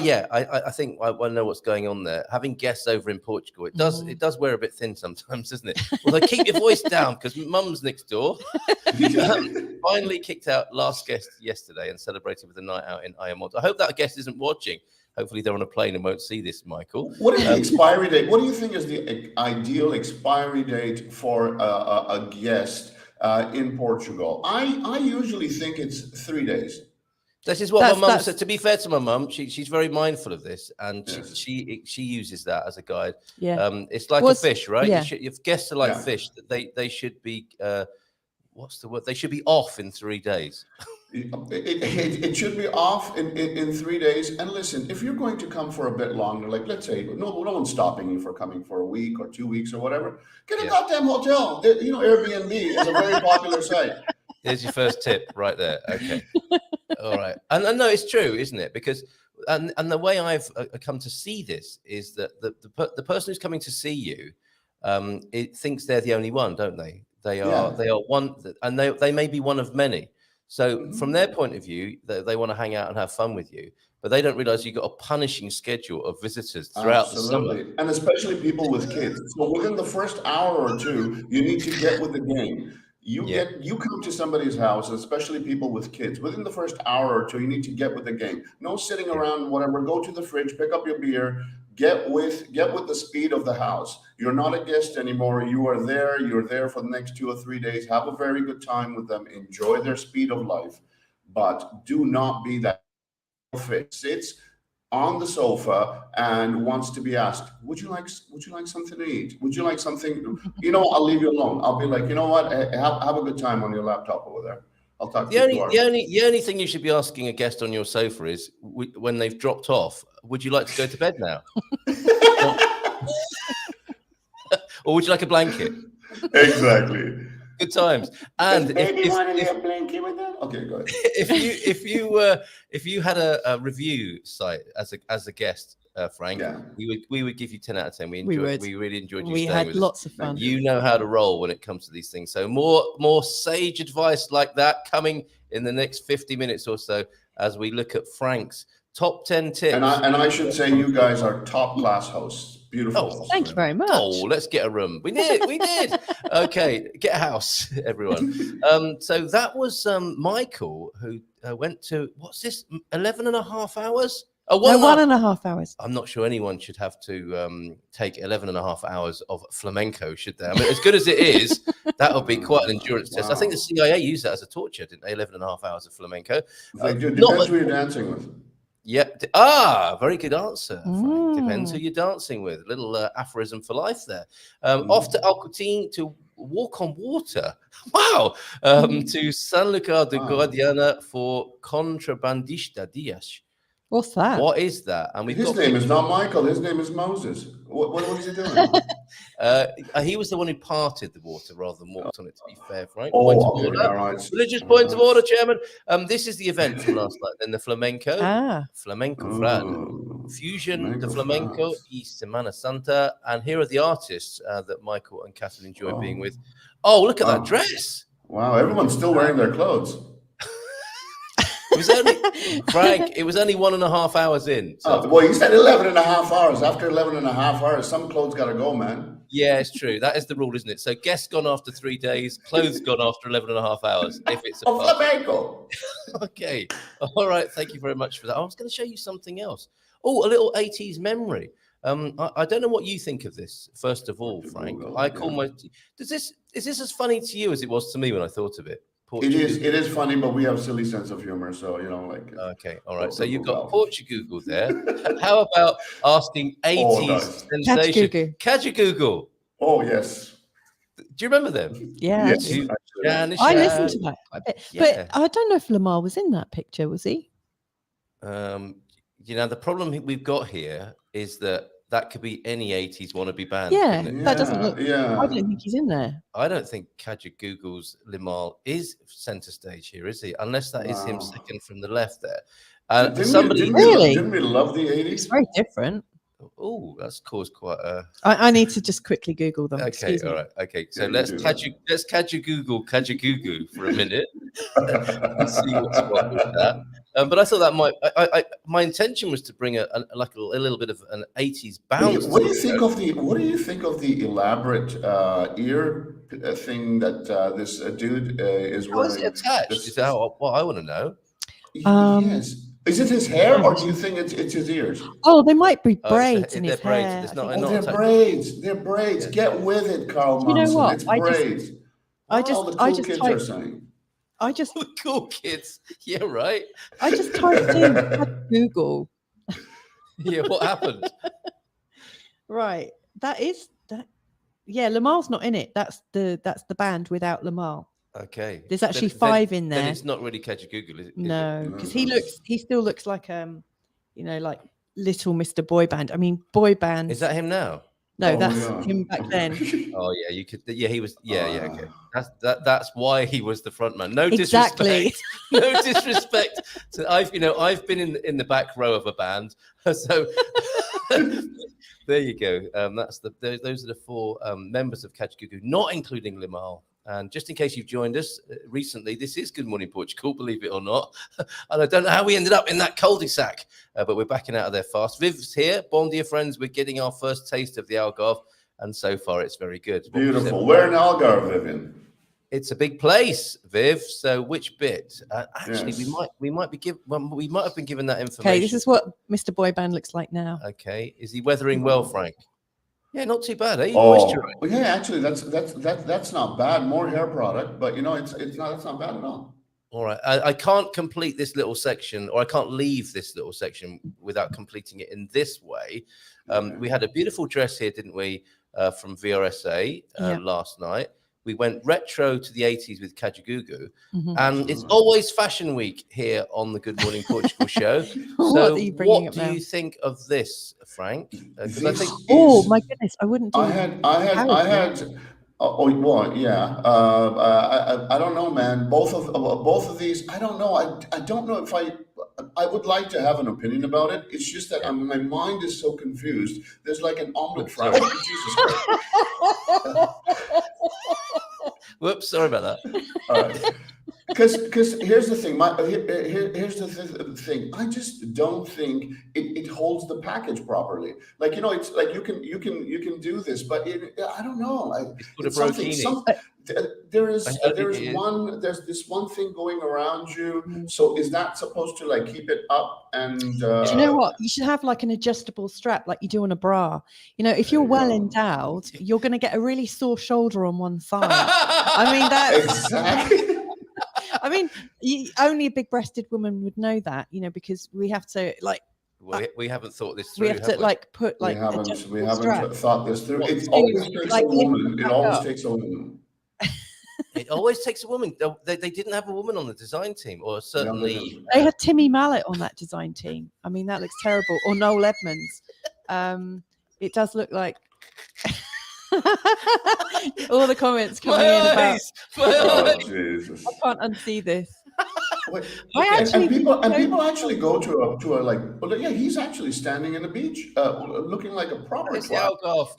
Yeah, I think I know what's going on there. Having guests over in Portugal, it does wear a bit thin sometimes, doesn't it? Although keep your voice down because Mum's next door. Finally kicked out last guest yesterday and celebrated with a night out in Ayamonte. I hope that guest isn't watching. Hopefully they're on a plane and won't see this, Michael. What is the expiry date? What do you think is the ideal expiry date for a guest in Portugal? I usually think it's 3 days. This is what my mum said. To be fair to my mum, she's very mindful of this, and she uses that as a guide. Yeah, it's like a fish, right? Yeah. If guests are like fish, they should be what's the word? They should be off in 3 days. It should be off in 3 days. And listen, if you're going to come for a bit longer, like let's say no one's stopping you for coming for a week or 2 weeks or whatever, get a goddamn hotel. You know, Airbnb is a very popular site. There's your first tip right there. Okay. All right. And no, it's true, isn't it? Because and the way I've come to see this is that the person who's coming to see you, it thinks they're the only one, don't they? They are one, and they may be one of many. So from their point of view, they want to hang out and have fun with you, but they don't realize you've got a punishing schedule of visitors throughout the summer. And especially people with kids. So within the first hour or two, you need to get with the game. You come to somebody's house, especially people with kids. Within the first hour or two, you need to get with the game. No sitting around, whatever. Go to the fridge, pick up your beer, get with the speed of the house. You're not a guest anymore. You are there. You're there for the next 2 or 3 days. Have a very good time with them. Enjoy their speed of life, but do not be that fit. Sits on the sofa and wants to be asked, would you like something to eat? Would you like something? You know, I'll leave you alone. I'll be like, you know what? Have a good time on your laptop over there. I'll talk to you tomorrow. The only thing you should be asking a guest on your sofa is when they've dropped off, would you like to go to bed now? Or would you like a blanket? Exactly. Good times. And a blanket with that? Okay, go ahead. If you had a review site as a guest, Frank, we would give you 10 out of 10. We really enjoyed you. We had lots of fun. You know how to roll when it comes to these things. So more sage advice like that coming in the next 50 minutes or so as we look at Frank's top 10 tips. And I should say you guys are top class hosts. Beautiful. Oh, thank you very much. Oh, let's get a room. We did. Okay, get a house, everyone. So that was Michael, who went to, what's this, 11 and a half hours? Oh, 1.5 hours. I'm not sure anyone should have to take 11 and a half hours of flamenco, should they? I mean, as good as it is, that would be quite an endurance test. I think the CIA used that as a torture, didn't they? 11 and a half hours of flamenco. Depends who you're dancing with. Yep. Very good answer. Depends who you're dancing with. A little aphorism for life there. Off to Alcutin to walk on water. Wow. To San Lucar de Guadiana for Contrabandista Dias. What's that? What is that? And his name is not Michael. His name is Moses. What is he doing? He was the one who parted the water rather than walked on it, to be fair, Frank. All right. Religious point of order, Chairman. This is the event from last night. Then the flamenco. Flamenco Fran. Fusion, the flamenco, y Semana Santa. And here are the artists that Michael and Catherine enjoy being with. Oh, look at that dress. Wow, everyone's still wearing their clothes. It was only, Frank, it was only 1.5 hours in. So. Well, you said 11 and a half hours. After 11 and a half hours, some clothes got to go, man. Yeah, it's true. That is the rule, isn't it? So guests gone after 3 days, clothes gone after 11 and a half hours. If it's a flamenco. Okay. All right. Thank you very much for that. I was going to show you something else. Oh, a little 80s memory. I don't know what you think of this. First of all, Frank, I call my. Is this as funny to you as it was to me when I thought of it? Portugal. It is funny, but we have a silly sense of humor, so like. Okay, all right. So you've got Portugal there. How about asking 80s sensation? Kajagoogoo. Oh yes. Do you remember them? Yeah. Yes, I listened to that. But I don't know if Lamar was in that picture, was he? The problem we've got here is that could be any 80s wannabe band. Yeah, that doesn't look. Yeah. I don't think he's in there. I don't think Kajagoogoo's Limahl is center stage here, is he? Unless that is him second from the left there. Didn't we love the 80s? It's very different. Oh, that's caused quite a. I need to just quickly Google them. Okay, all right. Okay, so let's Kajagoogoo for a minute and see what's wrong with that. But I thought that might. My intention was to bring a little bit of an 80s bounce. What do you think of the elaborate ear thing that this dude is wearing? How is it attached? Is that what I want to know? Yes. Is it his hair, or do you think it's his ears? Oh, they might be braids in his hair. They're braids. They're braids. Yeah. Get with it, Carl Munson. You know what? It's braids. All the cool kids are saying. The cool kids. Yeah, right. I just typed in Google. Yeah, what happened? Right. That. Yeah, Limahl's not in it. That's the band without Limahl. Okay. There's actually 5 in there. Then it's not really Kajagoogoo, is it? No, because he still looks like like little Mr. Boy Band. I mean, boy band. Is that him now? No, that's him back then. Oh yeah, you could. Yeah, he was. Yeah, okay. That's why he was the front man. No exactly. disrespect. No disrespect. So I've been in the back row of a band. So there you go. Those are the 4 members of Kajagoogoo, not including Limahl. And just in case you've joined us recently, this is Good Morning Portugal, believe it or not. And I don't know how we ended up in that cul-de-sac, but we're backing out of there fast. Viv's here. Bon dia, friends. We're getting our first taste of the Algarve, and so far it's very good. Beautiful. Where in Algarve, Vivian? It's a big place, Viv. So which bit? Actually, we might have been given that information. Okay, this is what Mr. Boy Band looks like now. Okay, is he weathering well, Frank? Yeah, not too bad, eh? Well, yeah, actually, that's not bad. More hair product, but it's not bad at all. All right, I can't complete this little section, or I can't leave this little section without completing it in this way. We had a beautiful dress here, didn't we, from VRSA last night. We went retro to the 80s with Kajagoogoo, and it's always Fashion Week here on the Good Morning Portugal show. So what do you think of this, Frank? Because I think my goodness, I wouldn't do I had I don't know, man. Both of these, I don't know. I don't know if I would like to have an opinion about it. It's just that my mind is so confused. There's like an omelet fry. Jesus Christ. Whoops, sorry about that. All right. Because here's the thing. Here's the thing. I just don't think it holds the package properly. Like it's like you can do this, but I don't know. There's this one thing going around you. So is that supposed to like keep it up? And do you know what? You should have like an adjustable strap, like you do on a bra. If you're well endowed, you're going to get a really sore shoulder on one side. I mean exactly. I mean, only a big-breasted woman would know that, because we have to like. We haven't thought this through. We have to put We haven't thought this through. It always takes a woman. It always takes a woman. It always takes a woman. They didn't have a woman on the design team, or certainly they had Timmy Mallet on that design team. I mean, that looks terrible. Or Noel Edmonds. It does look like. All the comments coming in about. Jesus. I can't unsee this. Wait, and people actually go to a like. Well, yeah, he's actually standing in the beach, looking like a proper. It's the Algarve.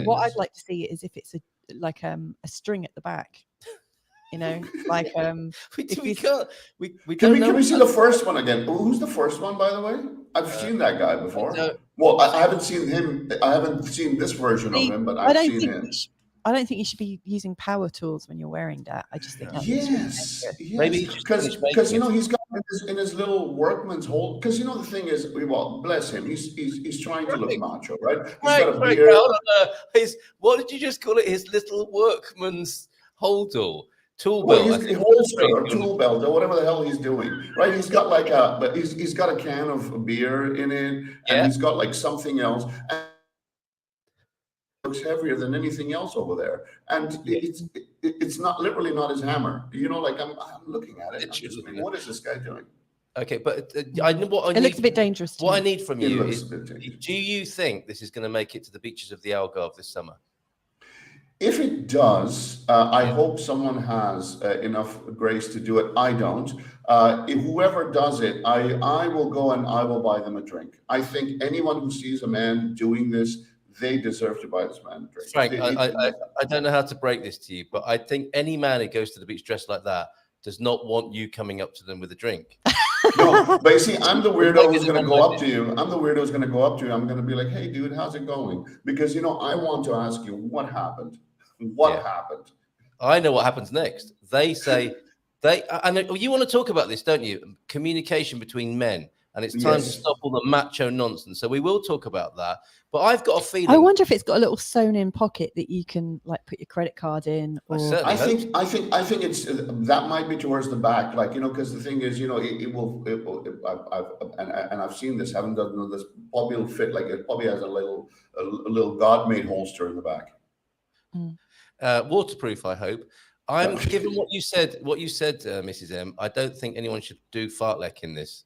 What I'd like to see is if it's a string at the back. Like we can't. Can we see the first one again? Who's the first one, by the way? I've seen that guy before. Well, I haven't seen him. I haven't seen this version of him, but I've seen him. I don't think you should be using power tools when you're wearing that. I just think that's yes. Maybe because he's got in his little workman's hold, because you know the thing is, well, bless him, he's trying to look macho, right? He's got a beard. Hold on, what did you just call it? His little workman's holdall. Tool Well, belt. he's holster or tool belt or whatever the hell he's doing, right? He's got like but he's got a can of beer in it, and he's got like something else, and it looks heavier than anything else over there, and it's not literally not his hammer. You know, like I'm looking at it. I'm just thinking, what is this guy doing? Okay, but I know what I need. It looks a bit dangerous. What I need from you is, do you think this is going to make it to the beaches of the Algarve this summer? If it does, I hope someone has enough grace to do it. I don't. Whoever does it, I will go and I will buy them a drink. I think anyone who sees a man doing this, they deserve to buy this man a drink. Frank, I don't know how to break this to you, but I think any man who goes to the beach dressed like that does not want you coming up to them with a drink. No, but you see, I'm the weirdo who's going to go up to you. I'm the weirdo who's going to go up to you. I'm going to be like, hey, dude, how's it going? Because, you know, I want to ask you what happened. What happened? I know what happens next. They say, and you want to talk about this, don't you? Communication between men. And it's time to stop all the macho nonsense. So we will talk about that. But I've got a feeling. I wonder if it's got a little sewn-in pocket that you can like put your credit card in. Or... I think it's that might be towards the back, like, you know, because the thing is, you know, I've seen this. Haven't done this. Probably will fit, like it probably has a little God-made holster in the back. Waterproof, I hope. I'm given what you said, Mrs. M. I don't think anyone should do fartlek in this.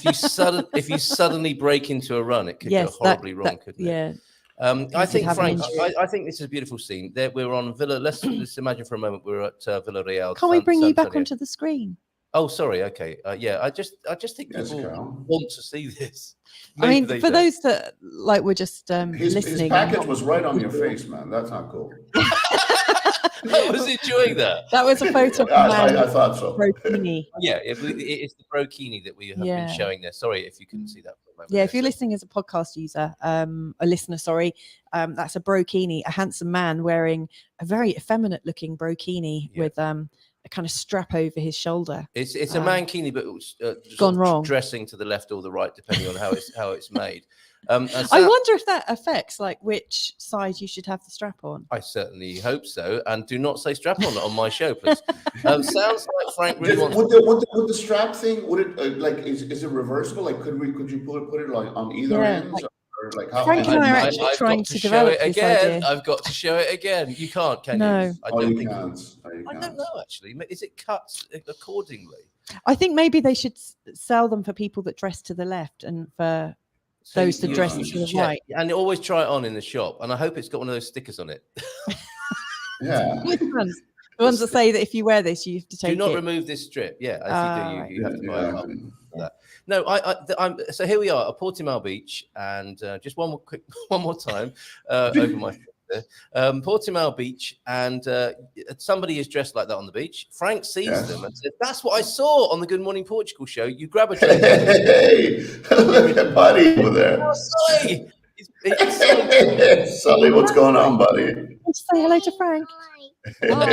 If you suddenly break into a run, it could go horribly wrong, couldn't it? Yeah. I think, Frank, I think this is a beautiful scene. We're on Villa. Let's imagine for a moment we're at Villarreal. Can't we bring you back onto the screen? Oh, sorry. Okay. Yeah. I just think people want to see this. Maybe I mean, for those that like were just listening. His package was right on your face, man. That's not cool. I was enjoying that. That was a photo of I thought so. Brokini. Yeah, it's the brokini that we have been showing there. Sorry if you couldn't see that. Yeah, if you're listening as a podcast user, a listener, sorry, that's a brokini, a handsome man wearing a very effeminate looking brokini with a kind of strap over his shoulder. It's a mankini, but gone wrong, dressing to the left or the right, depending on how it's made. I wonder if that affects like which side you should have the strap on. I certainly hope so, and do not say strap on my show, please. Sounds like Frank really wants. Would the strap thing? Would it like is it reversible? Like could you put it like on either ends? Like, or like how? Frank and I are actually trying to develop this idea. I've got to show it again. You can't, can no. you? I don't think. I don't know actually. Is it cut accordingly? I think maybe they should sell them for people that dress to the left and for those that dress to the right. And always try it on in the shop. And I hope it's got one of those stickers on it. Yeah. The ones that say that if you wear this, you have to take it. Do not remove this strip. Yeah, if you do, you have to buy it up. That. No, I'm. So here we are at Portimao Beach, and just one more time over my. Portimao Beach, and somebody is dressed like that on the beach. Frank sees them and says, "That's what I saw on the Good Morning Portugal show." You grab a drink. Hey, look at Buddy over there. Oh, Sully. Sully, what's going on, buddy? Say hello to Frank. Hi.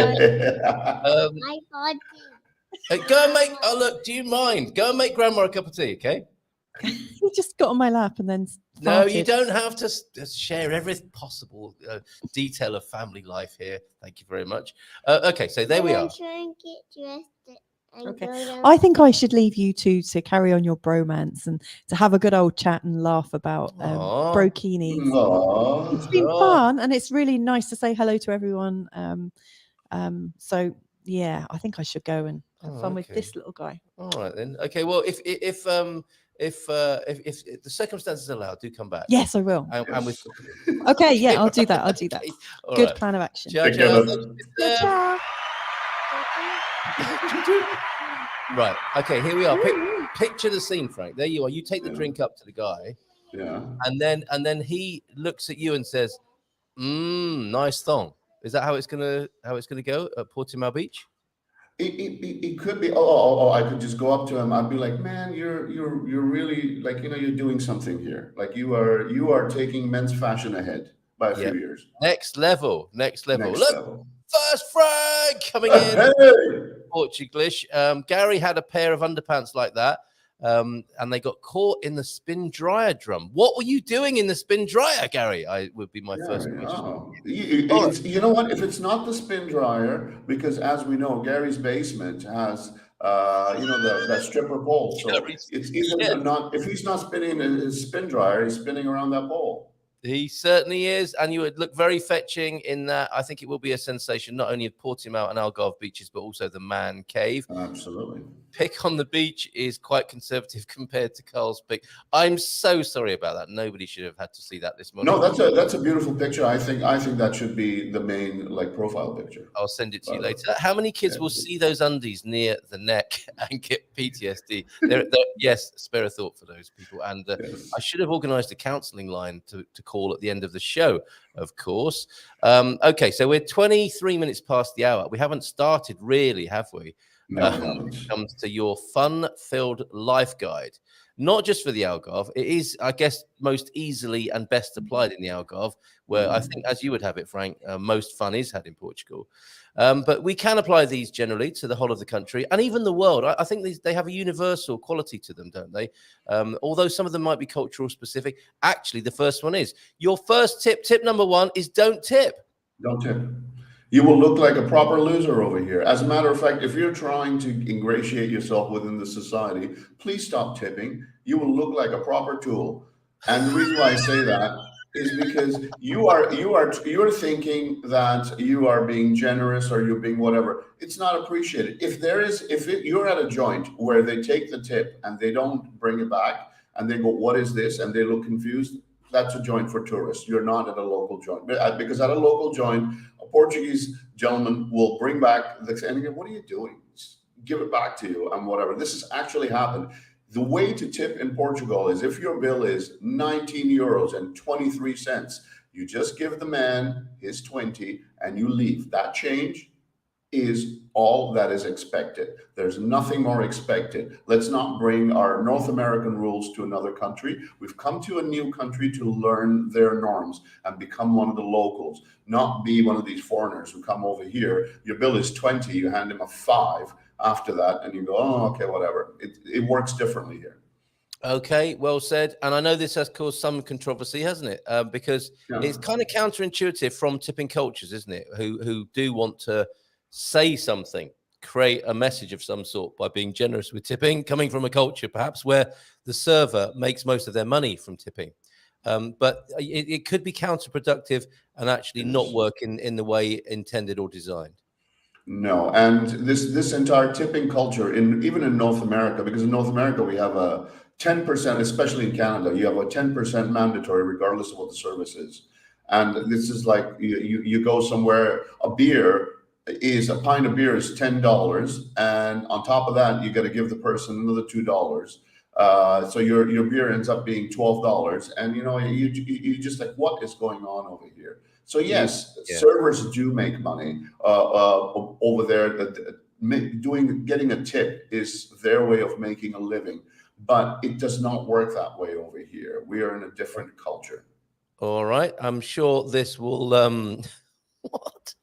Go and make. Oh, look. Do you mind? Go and make Grandma a cup of tea, okay? He just got on my lap and then no, you don't have to share every possible detail of family life here. Thank you very much. Okay, so there we are. Okay, I think I should leave you two to carry on your bromance and to have a good old chat and laugh about brokinis. It's been fun and it's really nice to say hello to everyone. So yeah, I think I should go and have fun with this little guy. All right then. Okay, well if the circumstances allow, do come back. Yes, I will. And with okay, yeah, I'll do that. Good plan of action. Ciao. Right. Okay, here we are. Picture the scene, Frank. There you are. You take the drink up to the guy. Yeah. And then he looks at you and says, nice thong. Is that how it's gonna go at Portimao Beach? It could be. Oh, I could just go up to him. I'd be like, man, you're really like, you know, you're doing something here. Like you are taking men's fashion ahead by a few years. Next level. Look, level. First Frank coming in. Hey! Portuglish. Gary had a pair of underpants like that. And they got caught in the spin dryer drum. What were you doing in the spin dryer, Gary? I would be my first question. Oh. You know what? If it's not the spin dryer, because as we know, Gary's basement has that stripper pole. So it's either not. If he's not spinning his spin dryer, he's spinning around that pole. He certainly is, and you would look very fetching in that. I think it will be a sensation, not only of Portimao and Algarve beaches, but also the Man Cave. Absolutely. Pick on the beach is quite conservative compared to Carl's pick. I'm so sorry about that. Nobody should have had to see that this morning. No, that's a beautiful picture. I think that should be the main profile picture. I'll send it to you later. How many kids will see those undies near the neck and get PTSD? Yes, spare a thought for those people. And yes. I should have organised a counselling line to call at the end of the show, of course. Okay, so we're 23 minutes past the hour. We haven't started really, have we? When it comes to your fun-filled life guide, not just for the Algarve. It is, I guess, most easily and best applied in the Algarve, where I think, as you would have it, Frank, most fun is had in Portugal. But we can apply these generally to the whole of the country and even the world. I think they have a universal quality to them, don't they? Although some of them might be cultural specific. Actually, the first one is your first tip number one is don't tip. Don't tip. You will look like a proper loser over here. As a matter of fact, if you're trying to ingratiate yourself within the society, please stop tipping. You will look like a proper tool. And the reason why I say that is because you're thinking that you are being generous or you're being whatever. It's not appreciated. If you're at a joint where they take the tip and they don't bring it back and they go, "What is this?" and they look confused, that's a joint for tourists. You're not at a local joint. Because at a local joint, a Portuguese gentleman will bring back the and again, "What are you doing? Just give it back to you," and whatever. This has actually happened. The way to tip in Portugal is if your bill is 19 euros and 23 cents, you just give the man his 20 and you leave. That change is all that is expected. There's nothing more expected. Let's not bring our North American rules to another country. We've come to a new country to learn their norms and become one of the locals, not be one of these foreigners who come over here. Your bill is 20, you hand him a 5 after that, and you go, "Oh, okay, whatever." It works differently here. Okay, well said. And I know this has caused some controversy, hasn't it? Because it's kind of counterintuitive from tipping cultures, isn't it? Who do want to say something, create a message of some sort by being generous with tipping, coming from a culture perhaps where the server makes most of their money from tipping. But it could be counterproductive and actually not work in the way intended or designed. No, and this entire tipping culture, even in North America, because in North America we have a 10%, especially in Canada, you have a 10% mandatory regardless of what the service is. And this is like you go somewhere, a pint of beer is $10, and on top of that, you got to give the person another $2. So your beer ends up being $12, and you just like, what is going on over here? So yes, servers do make money over there. Getting a tip is their way of making a living, but it does not work that way over here. We are in a different culture. All right, I'm sure this will. What?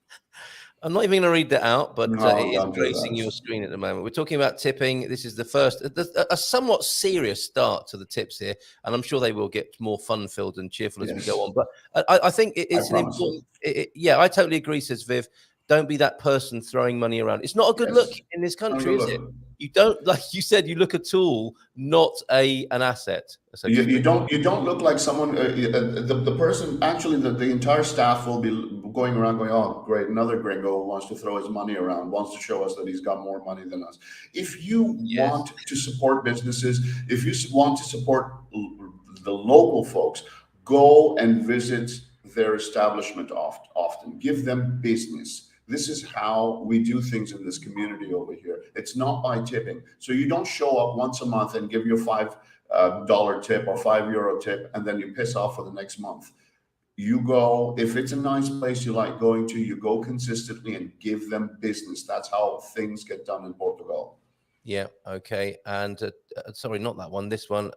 I'm not even going to read that out, but it is gracing your screen at the moment. We're talking about tipping. This is the first, a somewhat serious start to the tips here, and I'm sure they will get more fun-filled and cheerful as we go on. But I think it's an important. I totally agree, says Viv. Don't be that person throwing money around. It's not a good look in this country, is it? You don't, like you said, you look a tool, not an asset. You don't look like someone. The person, actually, the entire staff will be going around going, "Oh, great, another gringo wants to throw his money around, wants to show us that he's got more money than us." If you want to support businesses, if you want to support the local folks, go and visit their establishment often. Give them business. This is how we do things in this community over here. It's not by tipping. So you don't show up once a month and give your $5 tip or €5 tip, and then you piss off for the next month. You go, if it's a nice place you like going to, you go consistently and give them business. That's how things get done in Portugal. Yeah, okay. And sorry, not that one, this one.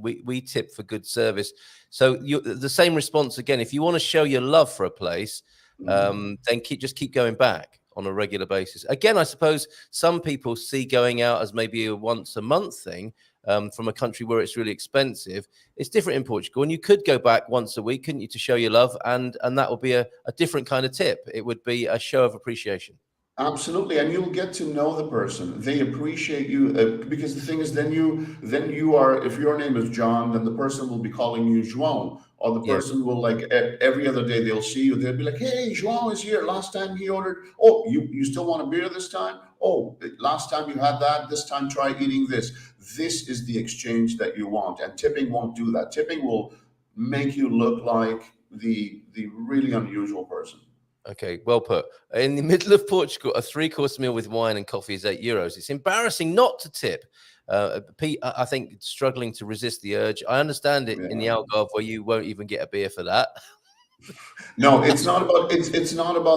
We tip for good service. So the same response again. If you want to show your love for a place, then keep going back. on a regular basis. Again, I suppose some people see going out as maybe a once a month thing. From a country where it's really expensive, it's different in Portugal, and you could go back once a week, couldn't you, to show your love, and that would be a different kind of tip. It would be a show of appreciation. Absolutely, and you'll get to know the person. They appreciate you because the thing is, then you are. If your name is John, then the person will be calling you João, or the person will, like, every other day they'll see you. They'll be like, "Hey, João is here. Last time he ordered. Oh, you still want a beer this time? Oh, last time you had that. This time try eating this." This is the exchange that you want, and tipping won't do that. Tipping will make you look like the really unusual person. Okay, well put. In the middle of Portugal, a 3-course meal with wine and coffee is €8. It's embarrassing not to tip. Pete, I think, struggling to resist the urge. I understand it in the Algarve, where you won't even get a beer for that. No, it's not about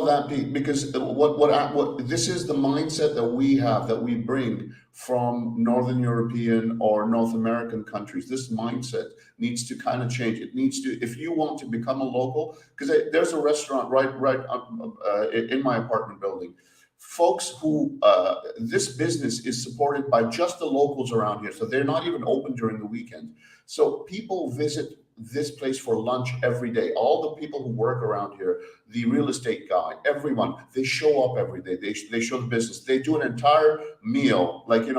that, Pete. Because what this is the mindset that we bring from Northern European or North American countries. This mindset needs to kind of change. It needs to, if you want to become a local, because there's a restaurant right in my apartment building. Folks who this business is supported by just the locals around here, so they're not even open during the weekend. So people visit this place for lunch every day. All the people who work around here, the real estate guy, everyone, they show up every day. They show the business. They do an entire meal, like, the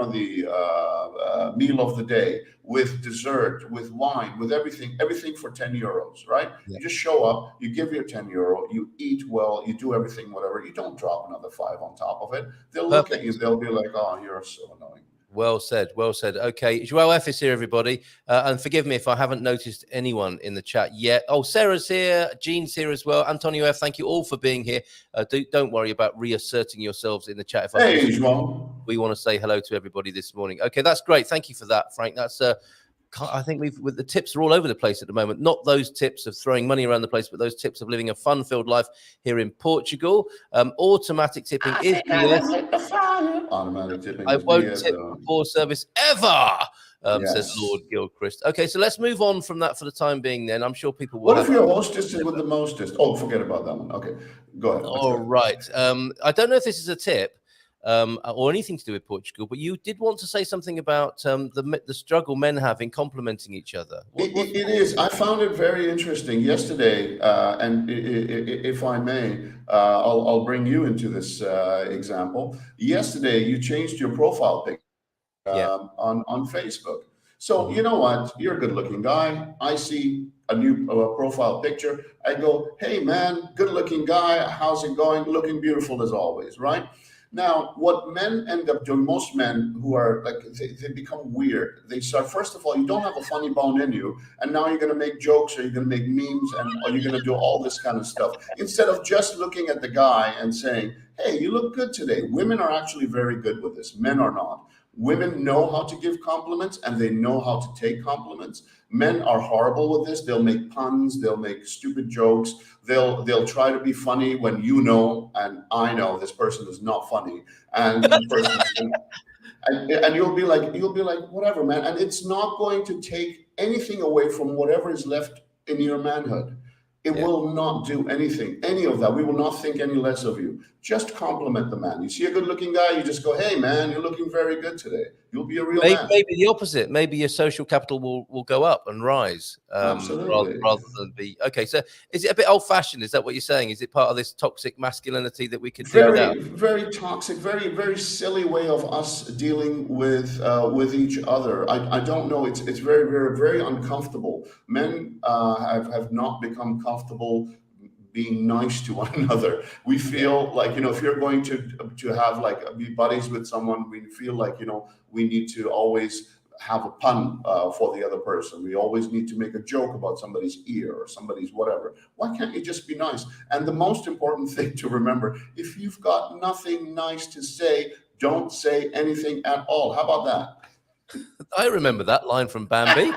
meal of the day, with dessert, with wine, with everything for €10, right? You just show up, you give your €10, you eat well, you do everything, whatever. You don't drop another 5 on top of it. They'll look at you, they'll be like, "Oh, you're so annoying." Well said. Well said. Okay. João F is here, everybody. And forgive me if I haven't noticed anyone in the chat yet. Oh, Sarah's here. Jean's here as well. Antonio F, thank you all for being here. Don't worry about reasserting yourselves in the chat. Hey, João. We want to say hello to everybody this morning. Okay, that's great. Thank you for that, Frank. That's I think with the tips are all over the place at the moment. Not those tips of throwing money around the place, but those tips of living a fun-filled life here in Portugal. Automatic tipping is Automatic tipping. I won't tip before service ever, says Lord Gilchrist. Okay, so let's move on from that for the time being then. I'm sure people will. What if your hostess is with the mostest? Oh, forget about that one. Okay, go ahead. All right. I don't know if this is a tip. Or anything to do with Portugal, but you did want to say something about the struggle men have in complimenting each other. It is. I found it very interesting yesterday, and if I may, I'll bring you into this example. Yesterday, you changed your profile picture on Facebook. So you know what? You're a good-looking guy. I see a new profile picture. I go, "Hey, man, good-looking guy. How's it going? Looking beautiful as always," right? Now, what men end up doing, most men who are like, they become weird. They start, first of all, you don't have a funny bone in you, and now you're going to make jokes, or you're going to make memes, or you're going to do all this kind of stuff. Instead of just looking at the guy and saying, "Hey, you look good today." Women are actually very good with this. Men are not. Women know how to give compliments, and they know how to take compliments. Men are horrible with this. They'll make puns. They'll make stupid jokes. They'll try to be funny when you know, and I know this person is not funny, and the person and you'll be like, "Whatever, man." And it's not going to take anything away from whatever is left in your manhood. It will not do anything, any of that. We will not think any less of you. Just compliment the man. You see a good-looking guy, you just go, "Hey, man, you're looking very good today." You'll be a real man. Maybe the opposite. Maybe your social capital will go up and rise, Absolutely. rather than be. Okay, so is it a bit old-fashioned? Is that what you're saying? Is it part of this toxic masculinity that we could do without? Very toxic, very, very silly way of us dealing with each other. I don't know. It's very, very, very uncomfortable. Men have not become comfortable being nice to one another. We feel like, if you're going to have, like, be buddies with someone, we feel like, we need to always have a pun for the other person. We always need to make a joke about somebody's ear or somebody's whatever. Why can't you just be nice? And the most important thing to remember, if you've got nothing nice to say, don't say anything at all. How about that? I remember that line from Bambi.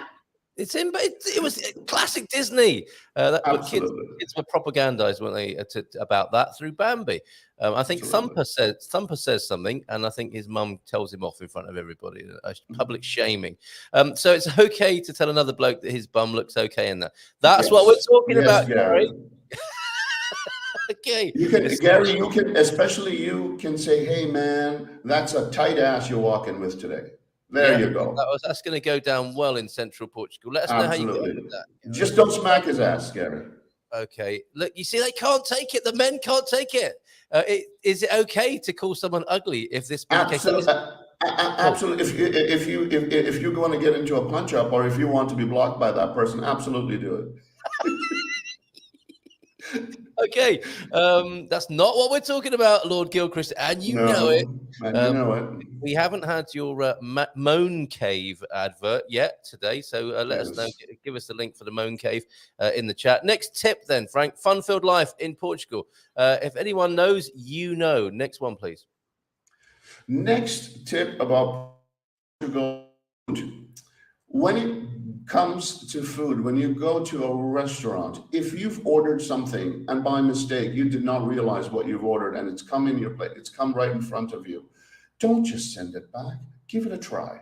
It was classic Disney. Kids were propagandized, weren't they, about that through Bambi. I think Thumper says something, and I think his mum tells him off in front of everybody. Public shaming. So it's okay to tell another bloke that his bum looks okay in that. That's what we're talking about, Gary. Okay. You can, Gary, you can, especially you can say, hey, man, that's a tight ass you're walking with today. There you go. That's going to go down well in central Portugal. Let us know how you get on Absolutely. with that. Just don't smack his ass, Gary. Okay. Look, you see, they can't take it. The men can't take it. Is it okay to call someone ugly if this be the case? Absolutely. Absolutely. If you're going to get into a punch up, or if you want to be blocked by that person, absolutely do it. Okay, that's not what we're talking about, Lord Gilchrist, and you know it. And you know it. We haven't had your Moan Cave advert yet today, so let us know. Give us the link for the Moan Cave in the chat. Next tip, then, Frank. Fun-filled life in Portugal. If anyone knows, you know. Next one, please. Next tip about Portugal. When it comes to food, when you go to a restaurant, if you've ordered something and by mistake you did not realize what you've ordered and it's come in your plate, it's come right in front of you, don't just send it back. Give it a try.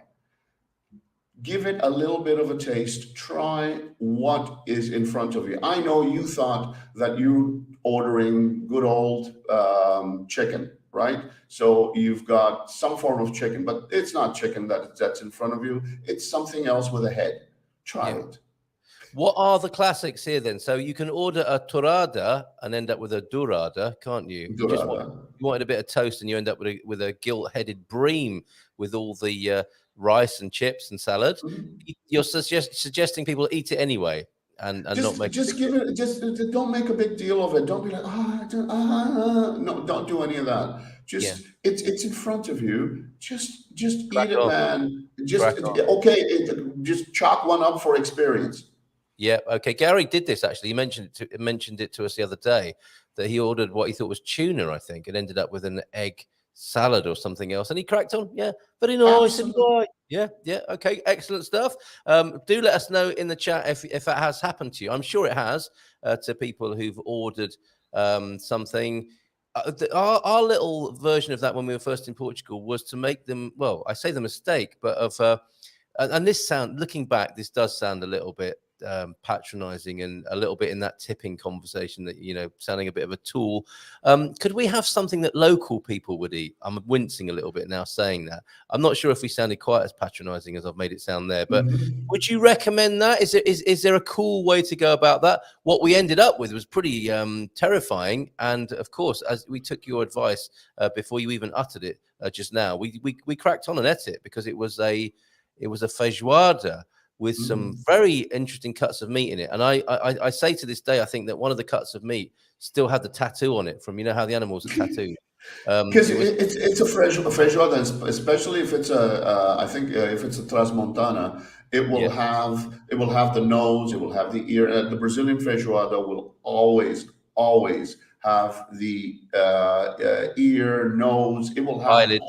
Give it a little bit of a taste. Try what is in front of you. I know you thought that you're ordering good old chicken, right? So you've got some form of chicken, but it's not chicken that's in front of you. It's something else with a head. Try it. What are the classics here then? So you can order a torrada and end up with a dourada, can't you? You just wanted a bit of toast and you end up with a gilt-headed bream with all the rice and chips and salad. You're suggesting people eat it anyway and not make don't make a big deal of it. Don't be like, no, don't do any of that. Just it's in front of you. Just eat it, man. Just chalk one up for experience. Yeah. Okay. Gary did this actually. He mentioned it to us the other day that he ordered what he thought was tuna, I think, and ended up with an egg salad or something else. And he cracked on. Yeah. Very nice. Yeah. Yeah. Okay. Excellent stuff. Do let us know in the chat if that has happened to you. I'm sure it has to people who've ordered something. Our little version of that when we were first in Portugal was to make them, well, I say the mistake, but and this looking back, this does sound a little bit patronizing and a little bit in that tipping conversation that, sounding a bit of a tool. Could we have something that local people would eat? I'm wincing a little bit now saying that. I'm not sure if we sounded quite as patronizing as I've made it sound there, but would you recommend that? Is there a cool way to go about that? What we ended up with was pretty terrifying. And of course, as we took your advice before you even uttered it just now, we cracked on and ate it because it was a feijoada with some very interesting cuts of meat in it. And I say to this day, I think that one of the cuts of meat still had the tattoo on it from, how the animals are tattooed. Because it's a feijoada, especially if it's if it's a Transmontana, it will have the nose, it will have the ear. The Brazilian feijoada will always have the ear, nose. It will have eyelids.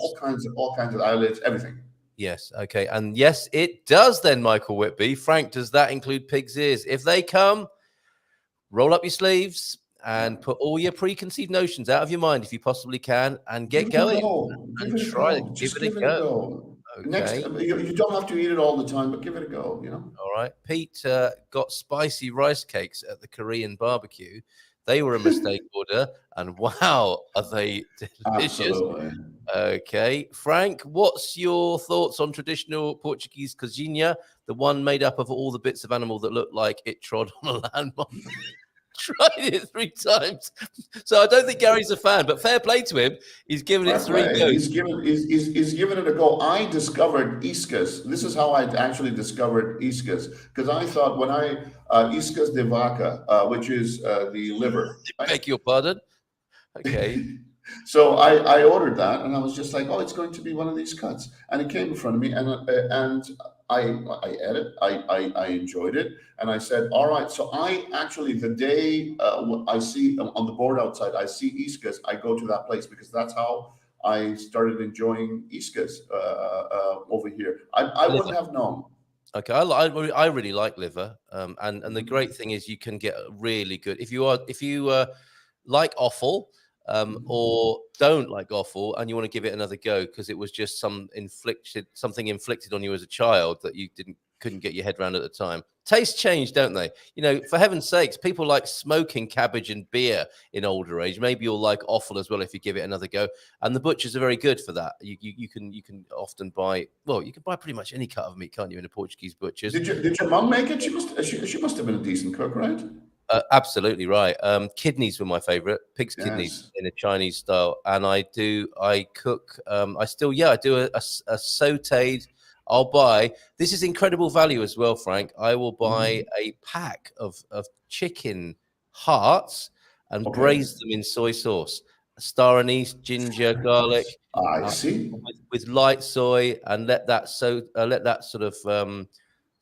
all kinds of eyelids, everything. Yes. Okay. And yes, it does then, Michael Whitby. Frank, does that include pig's ears? If they come, roll up your sleeves and put all your preconceived notions out of your mind if you possibly can and get going. Give it a go. Okay. Next, you don't have to eat it all the time, but give it a go, All right. Pete got spicy rice cakes at the Korean barbecue. They were a mistake order, and wow, are they delicious. Absolutely. Okay. Frank, what's your thoughts on traditional Portuguese cozinha, the one made up of all the bits of animal that look like it trod on a landmine? Tried it 3 times. So I don't think Gary's a fan, but fair play to him. He's given it 3 goes. He's given it a go. I discovered iscas. This is how I actually discovered iscas, because I thought when iscas de vaca, which is the liver. I beg your pardon. Okay. So I ordered that, and I was just like, oh, it's going to be one of these cuts, and it came in front of me, and I ate it. I enjoyed it, and I said, all right. So I actually, the day I see on the board outside, I see iscas, I go to that place because that's how I started enjoying iscas over here. I wouldn't have known. Okay, I really like liver, and the great thing is you can get really good if you like offal. Or don't like offal and you want to give it another go because it was just something inflicted on you as a child that you didn't couldn't get your head around at the time. Tastes change, don't they? You know, for heaven's sakes, people like smoking cabbage and beer in older age. Maybe you'll like offal as well if you give it another go. And the butchers are very good for that. You can often buy, well, you can buy pretty much any cut of meat, can't you, in a Portuguese butcher's? Did your mum make it? She must have been a decent cook, right? Absolutely right. Kidneys were my favorite, pig's kidneys in a Chinese style, and I cook. I do a sautéed. I'll buy. This is incredible value as well, Frank. I will buy a pack of chicken hearts and braise them in soy sauce, star anise, ginger, garlic. I see. With light soy, and let that sort of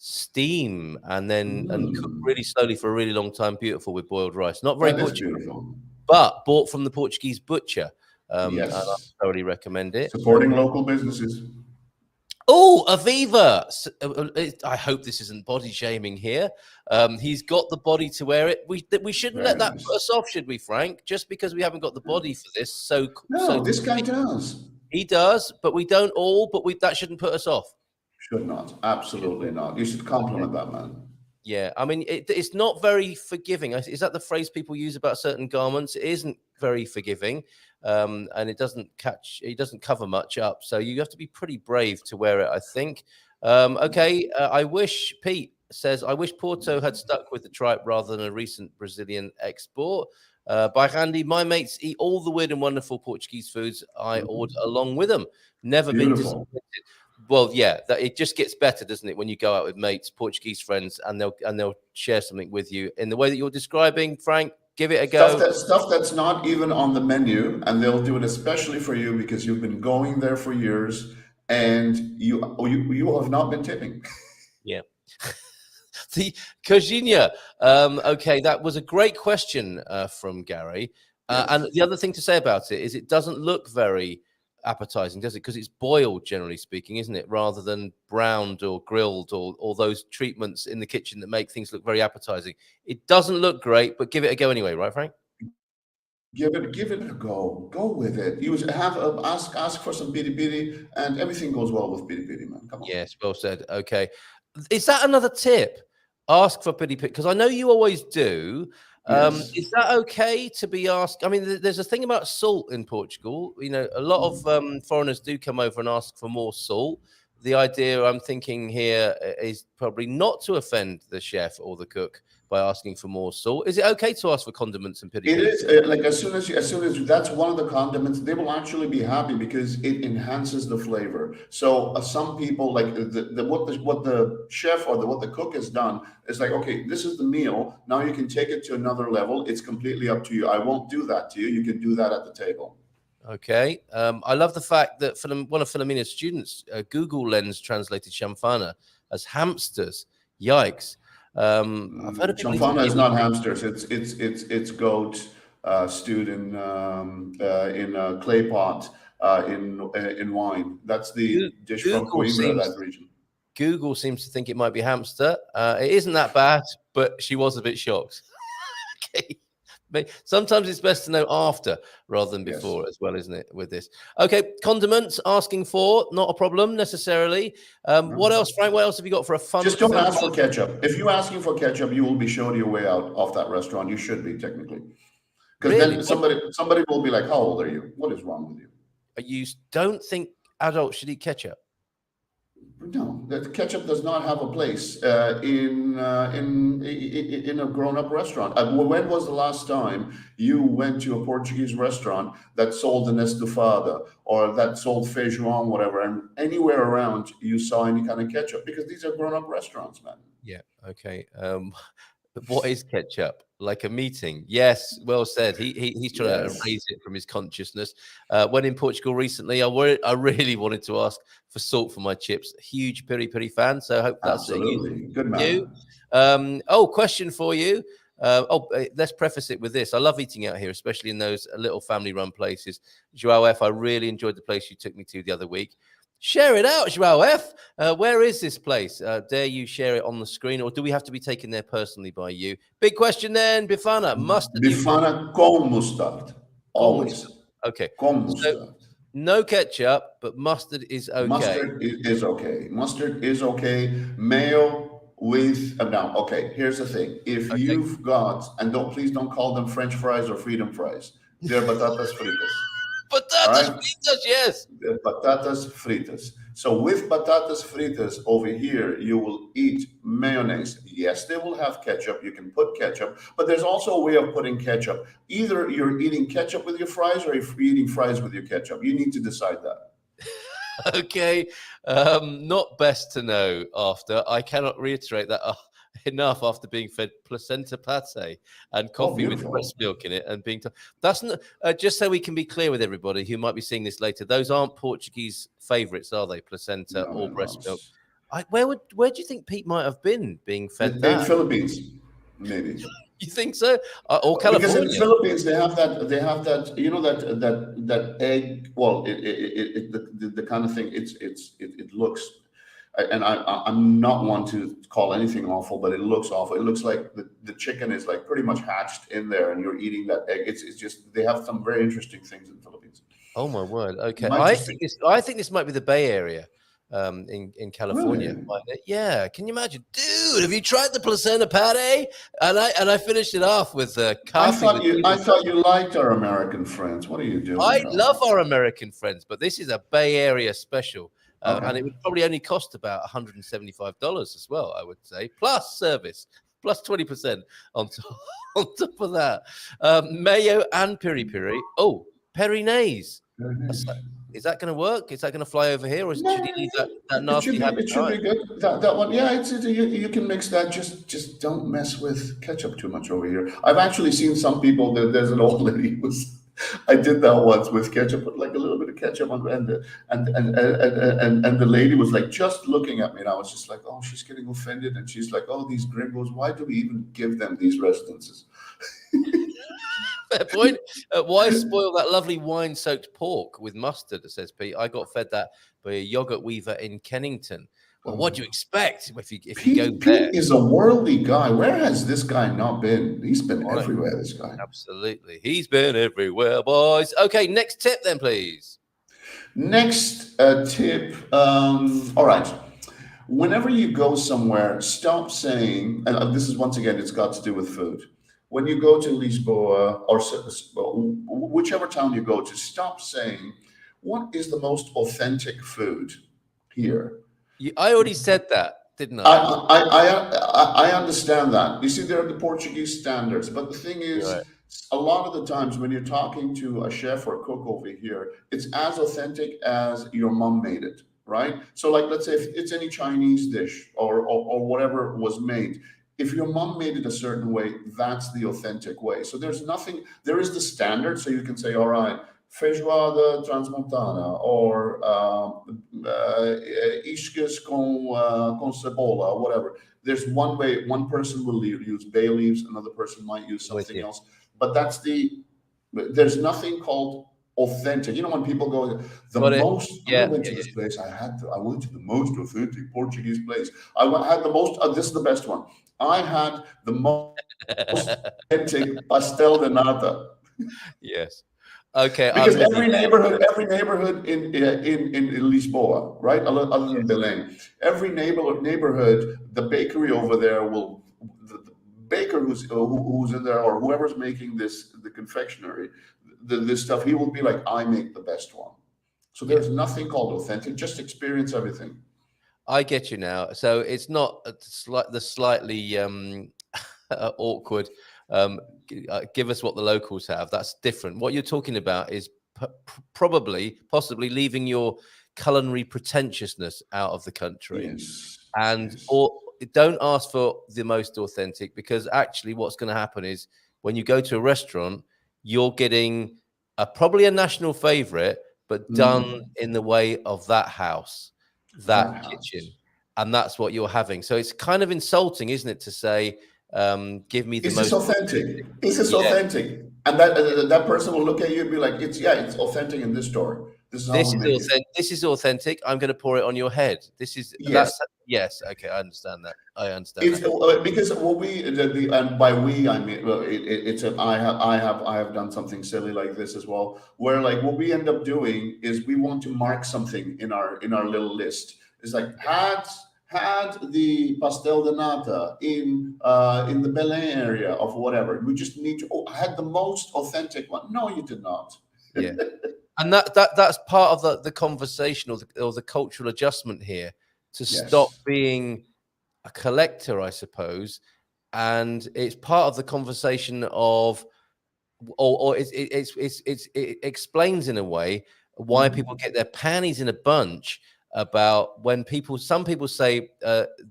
steam and cook really slowly for a really long time. Beautiful with boiled rice. Not very beautiful, but bought from the Portuguese butcher. Yes, and I thoroughly recommend it. Supporting local businesses. Oh, Aviva! I hope this isn't body shaming here. He's got the body to wear it. We shouldn't let that put us off, should we, Frank? Just because we haven't got the body for this. No, this guy does. He does, but we don't all. But that shouldn't put us off. Should not. Absolutely not. You should compliment that man. Yeah, I mean, it's not very forgiving. Is that the phrase people use about certain garments? It isn't very forgiving, and it doesn't cover much up. So you have to be pretty brave to wear it, I think. I wish, Pete says, I wish Porto had stuck with the tripe rather than a recent Brazilian export. By Randy, my mates eat all the weird and wonderful Portuguese foods I order along with them. Never been disappointed. Well, yeah, it just gets better, doesn't it, when you go out with mates, Portuguese friends, and they'll share something with you in the way that you're describing, Frank. Give it a go. Stuff that's not even on the menu, and they'll do it especially for you because you've been going there for years, and you have not been tipping. Yeah. The Coginha. Okay, that was a great question from Gary. And the other thing to say about it is it doesn't look very appetizing, does it? Because it's boiled, generally speaking, isn't it? Rather than browned or grilled or those treatments in the kitchen that make things look very appetizing. It doesn't look great, but give it a go anyway, right, Frank? Give it a go. Go with it. You ask for some bidi bidi, and everything goes well with bidi bidi, man. Come on. Yes, well said. Okay, is that another tip? Ask for bidi bidi, because I know you always do. Yes. Is that okay to be asked? I mean, there's a thing about salt in Portugal. You know, a lot of foreigners do come over and ask for more salt. The idea I'm thinking here is probably not to offend the chef or the cook by asking for more salt. Is it okay to ask for condiments and pidi? It is like as soon as that's one of the condiments, they will actually be happy because it enhances the flavor. So some people like what the chef or what the cook has done is like, okay, this is the meal. Now you can take it to another level. It's completely up to you. I won't do that to you. You can do that at the table. Okay. I love the fact that one of Philomena's students, Google Lens translated chanfana as hamsters. Yikes. I've heard of chanfana is not hamsters. It's goat stewed in a clay pot in wine. That's the dish from Coimbra, that region. Google seems to think it might be hamster. It isn't that bad, but she was a bit shocked. Okay. But sometimes it's best to know after rather than before as well, isn't it, with this? Okay, condiments, asking for, not a problem necessarily. What else, Frank? What else have you got for a fun? Just don't ask for ketchup. If you're asking for ketchup, you will be showed your way out of that restaurant. You should be, technically. Because then somebody will be like, how old are you? What is wrong with you? You don't think adults should eat ketchup? No, that ketchup does not have a place in a grown-up restaurant. When was the last time you went to a Portuguese restaurant that sold an estofada or that sold feijão, whatever, and anywhere around you saw any kind of ketchup? Because these are grown-up restaurants, man. Yeah. Okay. What is ketchup? Like a meeting? Yes, well said. He's trying to erase it from his consciousness. When in Portugal recently, I really wanted to ask for salt for my chips. Huge piri piri fan, so I hope that's absolutely good, man. Question for you. Let's preface it with this. I love eating out here, especially in those little family-run places. João F, I really enjoyed the place you took me to the other week. Share it out, João F. Where is this place? Dare you share it on the screen, or do we have to be taken there personally by you? Big question then, Bifana. Mustard. Bifana com mustard. Always. Okay. Com mustard. No ketchup, but mustard is okay. Mustard is okay. Mustard is okay. Mayo with now. Okay, here's the thing. If you've got, and please don't call them French fries or freedom fries. They're batatas fritas. Patatas fritas, yes. They're batatas fritas. So with batatas fritas over here, you will eat mayonnaise. Yes, they will have ketchup. You can put ketchup, but there's also a way of putting ketchup. Either you're eating ketchup with your fries, or you're eating fries with your ketchup. You need to decide that. Okay, not best to know. After I cannot reiterate that enough after being fed placenta pate and coffee with breast milk in it and being that's not just so we can be clear with everybody who might be seeing this later. Those aren't Portuguese favorites, are they? Placenta or breast milk. Where do you think Pete might have been being fed that? In Philippines, maybe. You think so? Or California? Because in the Philippines they have that you know that egg. Well, the kind of thing it looks. And I'm not one to call anything awful, but it looks awful. It looks like the chicken is like pretty much hatched in there, and you're eating that egg. It's just they have some very interesting things in the Philippines. Oh my word! Okay, I think this might be the Bay Area, in California. Really? Yeah, can you imagine, dude? Have you tried the placenta pate? And I finished it off with coffee. I thought you liked our American friends. What are you doing? I love our American friends, but this is a Bay Area special. And it would probably only cost about $175 as well, I would say, plus service, plus 20% on top of that. Mayo and piri-piri. Oh, peri-naise. Is that going to work? Is that going to fly over here, or should you leave that nasty habit? It should be good. That one, yeah. You can mix that. Just don't mess with ketchup too much over here. I've actually seen some people. There's an old lady who was. I did that once with ketchup, put like a little bit of ketchup on, and the lady was like just looking at me, and I was just like, oh, she's getting offended, and she's like, oh, these gringos, why do we even give them these residences? Fair point. Why spoil that lovely wine-soaked pork with mustard? Says Pete. I got fed that by a yogurt weaver in Kennington. Well, what do you expect if you go there? Pete is a worldly guy. Where has this guy not been? He's been everywhere, this guy. Absolutely. He's been everywhere, boys. Okay, next tip then, please. Next tip. All right. Whenever you go somewhere, stop saying, and this is once again, it's got to do with food. When you go to Lisboa or whichever town you go to, stop saying, what is the most authentic food here? I already said that, didn't I? I understand that. You see, there are the Portuguese standards, but the thing is, a lot of the times when you're talking to a chef or a cook over here, it's as authentic as your mom made it, right? So, like, let's say if it's any Chinese dish or whatever was made, if your mom made it a certain way, that's the authentic way. So there is the standard, so you can say, all right, feijoada transmontana or iscas com cebola or whatever. There's one way. One person will use bay leaves, another person might use something else. But there's nothing called authentic. You know, when people go, I went to this place. I went to the most authentic Portuguese place. I had the most. This is the best one. I had the most authentic pastel de nata. Yes. Okay. Because every neighborhood in Lisboa, right? Other than Belém, every neighborhood, the bakery over there the baker who's in there or whoever's making the confectionery, this stuff, he will be like, I make the best one. So there's nothing called authentic. Just experience everything. I get you now. So it's not the slightly awkward. Give us what the locals have. That's different. What you're talking about is possibly leaving your culinary pretentiousness out of the country, or don't ask for the most authentic, because actually what's going to happen is when you go to a restaurant, you're getting probably a national favorite, but done in the way of that house, that kitchen, and that's what you're having. So it's kind of insulting, isn't it, to say, give me the most authentic. Is this authentic? And that person will look at you and be like, it's authentic in this store. This is how we make it. This is authentic. I'm going to pour it on your head. This is yes. Okay, I understand that. Because what we and by we I mean I have done something silly like this as well, where like what we end up doing is we want to mark something in our little list. It's like had the pastel de nata in the Belém area of whatever. We just need to had the most authentic one. No, you did not. Yeah. And that's part of the conversation or the cultural adjustment here to stop being a collector, I suppose. And it's part of the conversation of, or it explains in a way why people get their panties in a bunch about when some people say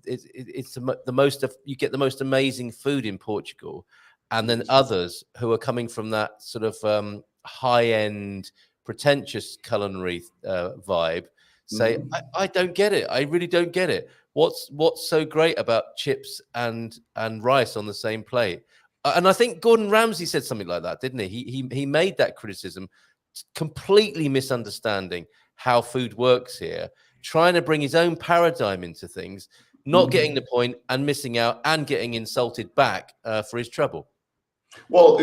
it's the most you get the most amazing food in Portugal, and then others who are coming from that sort of high end pretentious culinary vibe say, I don't get it. I really don't get it. What's so great about chips and rice on the same plate? And I think Gordon Ramsay said something like that, didn't he? He made that criticism, completely misunderstanding how food works here, trying to bring his own paradigm into things, not getting the point and missing out and getting insulted back for his trouble. Well,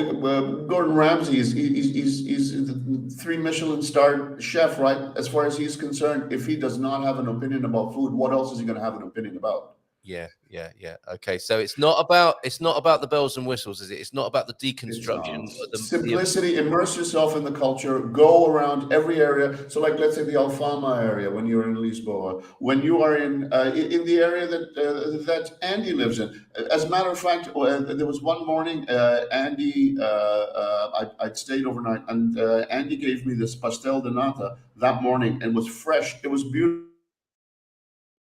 Gordon Ramsay is the 3 Michelin star chef, right? As far as he's concerned, if he does not have an opinion about food, what else is he going to have an opinion about? Yeah. Okay, so it's not about the bells and whistles, is it? It's not about the deconstruction. Simplicity. Immerse yourself in the culture. Go around every area. So, like, let's say the Alfama area when you're in Lisboa, when you are in the area that Andy lives in. As a matter of fact, there was one morning, Andy, I'd stayed overnight, and Andy gave me this pastel de nata that morning, and it was fresh. It was beautiful.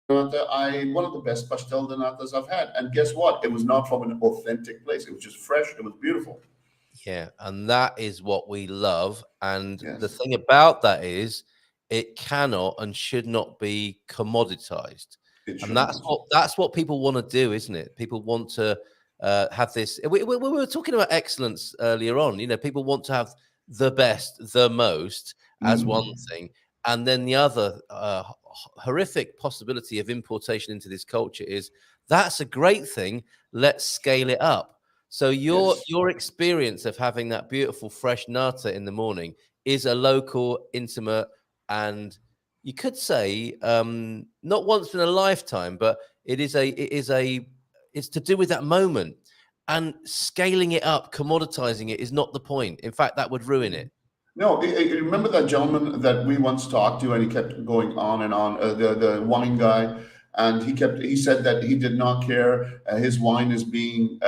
One of the best pastel de natas I've had, and guess what? It was not from an authentic place. It was just fresh. It was beautiful. Yeah, and that is what we love. And the thing about that is, it cannot and should not be commoditized. And that's what people want to do, isn't it? People want to have this. We were talking about excellence earlier on. You know, people want to have the best, the most as one thing, and then the other horrific possibility of importation into this culture is that's a great thing. Let's scale it up. So your experience of having that beautiful fresh nata in the morning is a local, intimate, and you could say not once in a lifetime, but it's to do with that moment. And scaling it up, commoditizing it is not the point. In fact, that would ruin it. No, remember that gentleman that we once talked to, and he kept going on and on, the wine guy, and he said that he did not care. His wine is being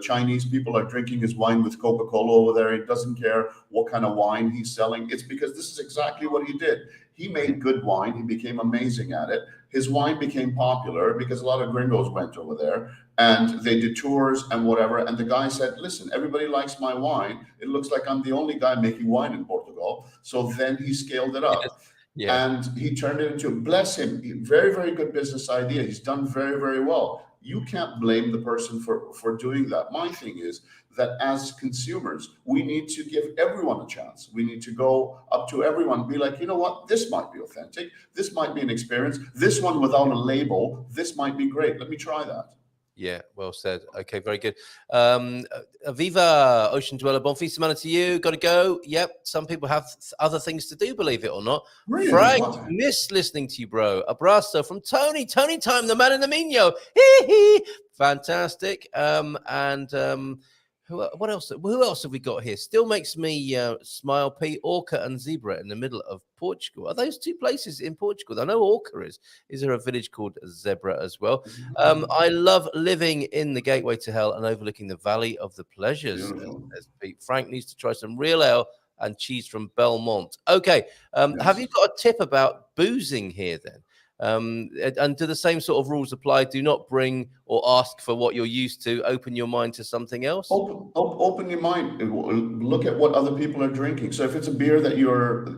Chinese people are drinking his wine with Coca-Cola over there. He doesn't care what kind of wine he's selling. It's because this is exactly what he did. He made good wine. He became amazing at it. His wine became popular because a lot of gringos went over there and they did tours and whatever. And the guy said, listen, everybody likes my wine. It looks like I'm the only guy making wine in Portugal. So then he scaled it up. And he turned it into, bless him, very, very good business idea. He's done very, very well. You can't blame the person for doing that. My thing is that as consumers, we need to give everyone a chance. We need to go up to everyone, be like, you know what, this might be authentic. This might be an experience. This one without a label, this might be great. Let me try that. Yeah, well said. Okay, very good. Viva Ocean Dweller, bon fin de semana to you. Got to go. Yep, some people have other things to do, believe it or not. Really? Frank, miss listening to you, bro. Abrazo from Tony. Tony time, the man in the Mino. Fantastic. What else? Who else have we got here? Still makes me smile. Pete, Orca and Zebra in the middle of Portugal. Are those two places in Portugal? I know Orca is. Is there a village called Zebra as well? I love living in the gateway to hell and overlooking the valley of the pleasures. As Pete. Frank needs to try some real ale and cheese from Belmont. Okay. Have you got a tip about boozing here then? And do the same sort of rules apply? Do not bring or ask for what you're used to. Open your mind to something else. Open your mind. Look at what other people are drinking. So if it's a beer that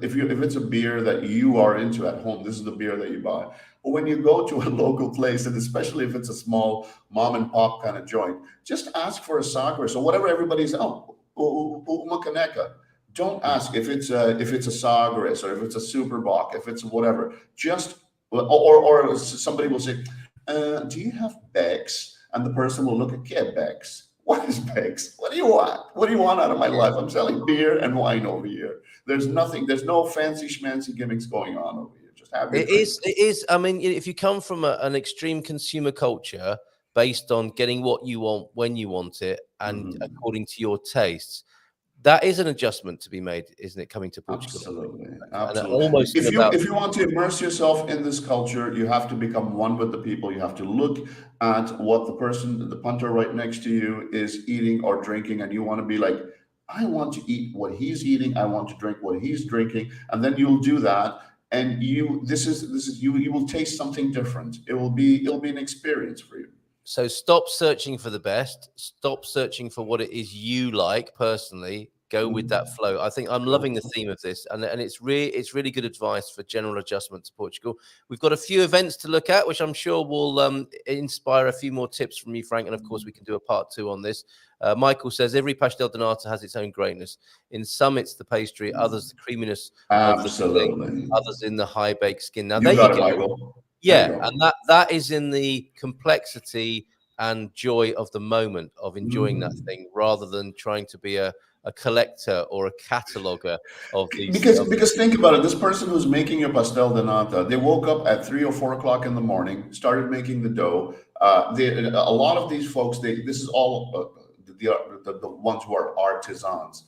if it's a beer that you are into at home, this is the beer that you buy. But when you go to a local place, and especially if it's a small mom and pop kind of joint, just ask for a sagres or whatever everybody's. Uma caneca. Don't ask if it's a Sagres or if it's a Superbock, if it's whatever. Just or somebody will say, "Do you have Becks?" And the person will look at, "Yeah, Becks. What is Becks? What do you want? What do you want out of my life? I'm selling beer and wine over here. There's nothing. There's no fancy schmancy gimmicks going on over here. Just have your It is. I mean, if you come from an extreme consumer culture based on getting what you want when you want it and according to your tastes, that is an adjustment to be made, isn't it? Coming to Portugal, absolutely, and absolutely. almost If you want to immerse yourself in this culture, you have to become one with the people. You have to look at what the punter right next to you is eating or drinking, and you want to be like, I want to eat what he's eating. I want to drink what he's drinking, and then you'll do that. And you will taste something different. It'll be an experience for you. So stop searching for the best. Stop searching for what it is you like personally. Go with that flow. I think I'm loving the theme of this, and it's really good advice for general adjustment to Portugal. We've got a few events to look at, which I'm sure will inspire a few more tips from you, Frank. And of course, we can do a part 2 on this. Michael says every pastel de nata has its own greatness. In some, it's the pastry; others, the creaminess of the filling; others in the high baked skin. Now, there you go. Michael. Yeah, and that is in the complexity and joy of the moment of enjoying that thing, rather than trying to be a collector or a cataloger of these. Because think about it, this person who's making your pastel de nata, they woke up at 3 or 4 o'clock in the morning, started making the dough. A lot of these folks, this is all the ones who are artisans.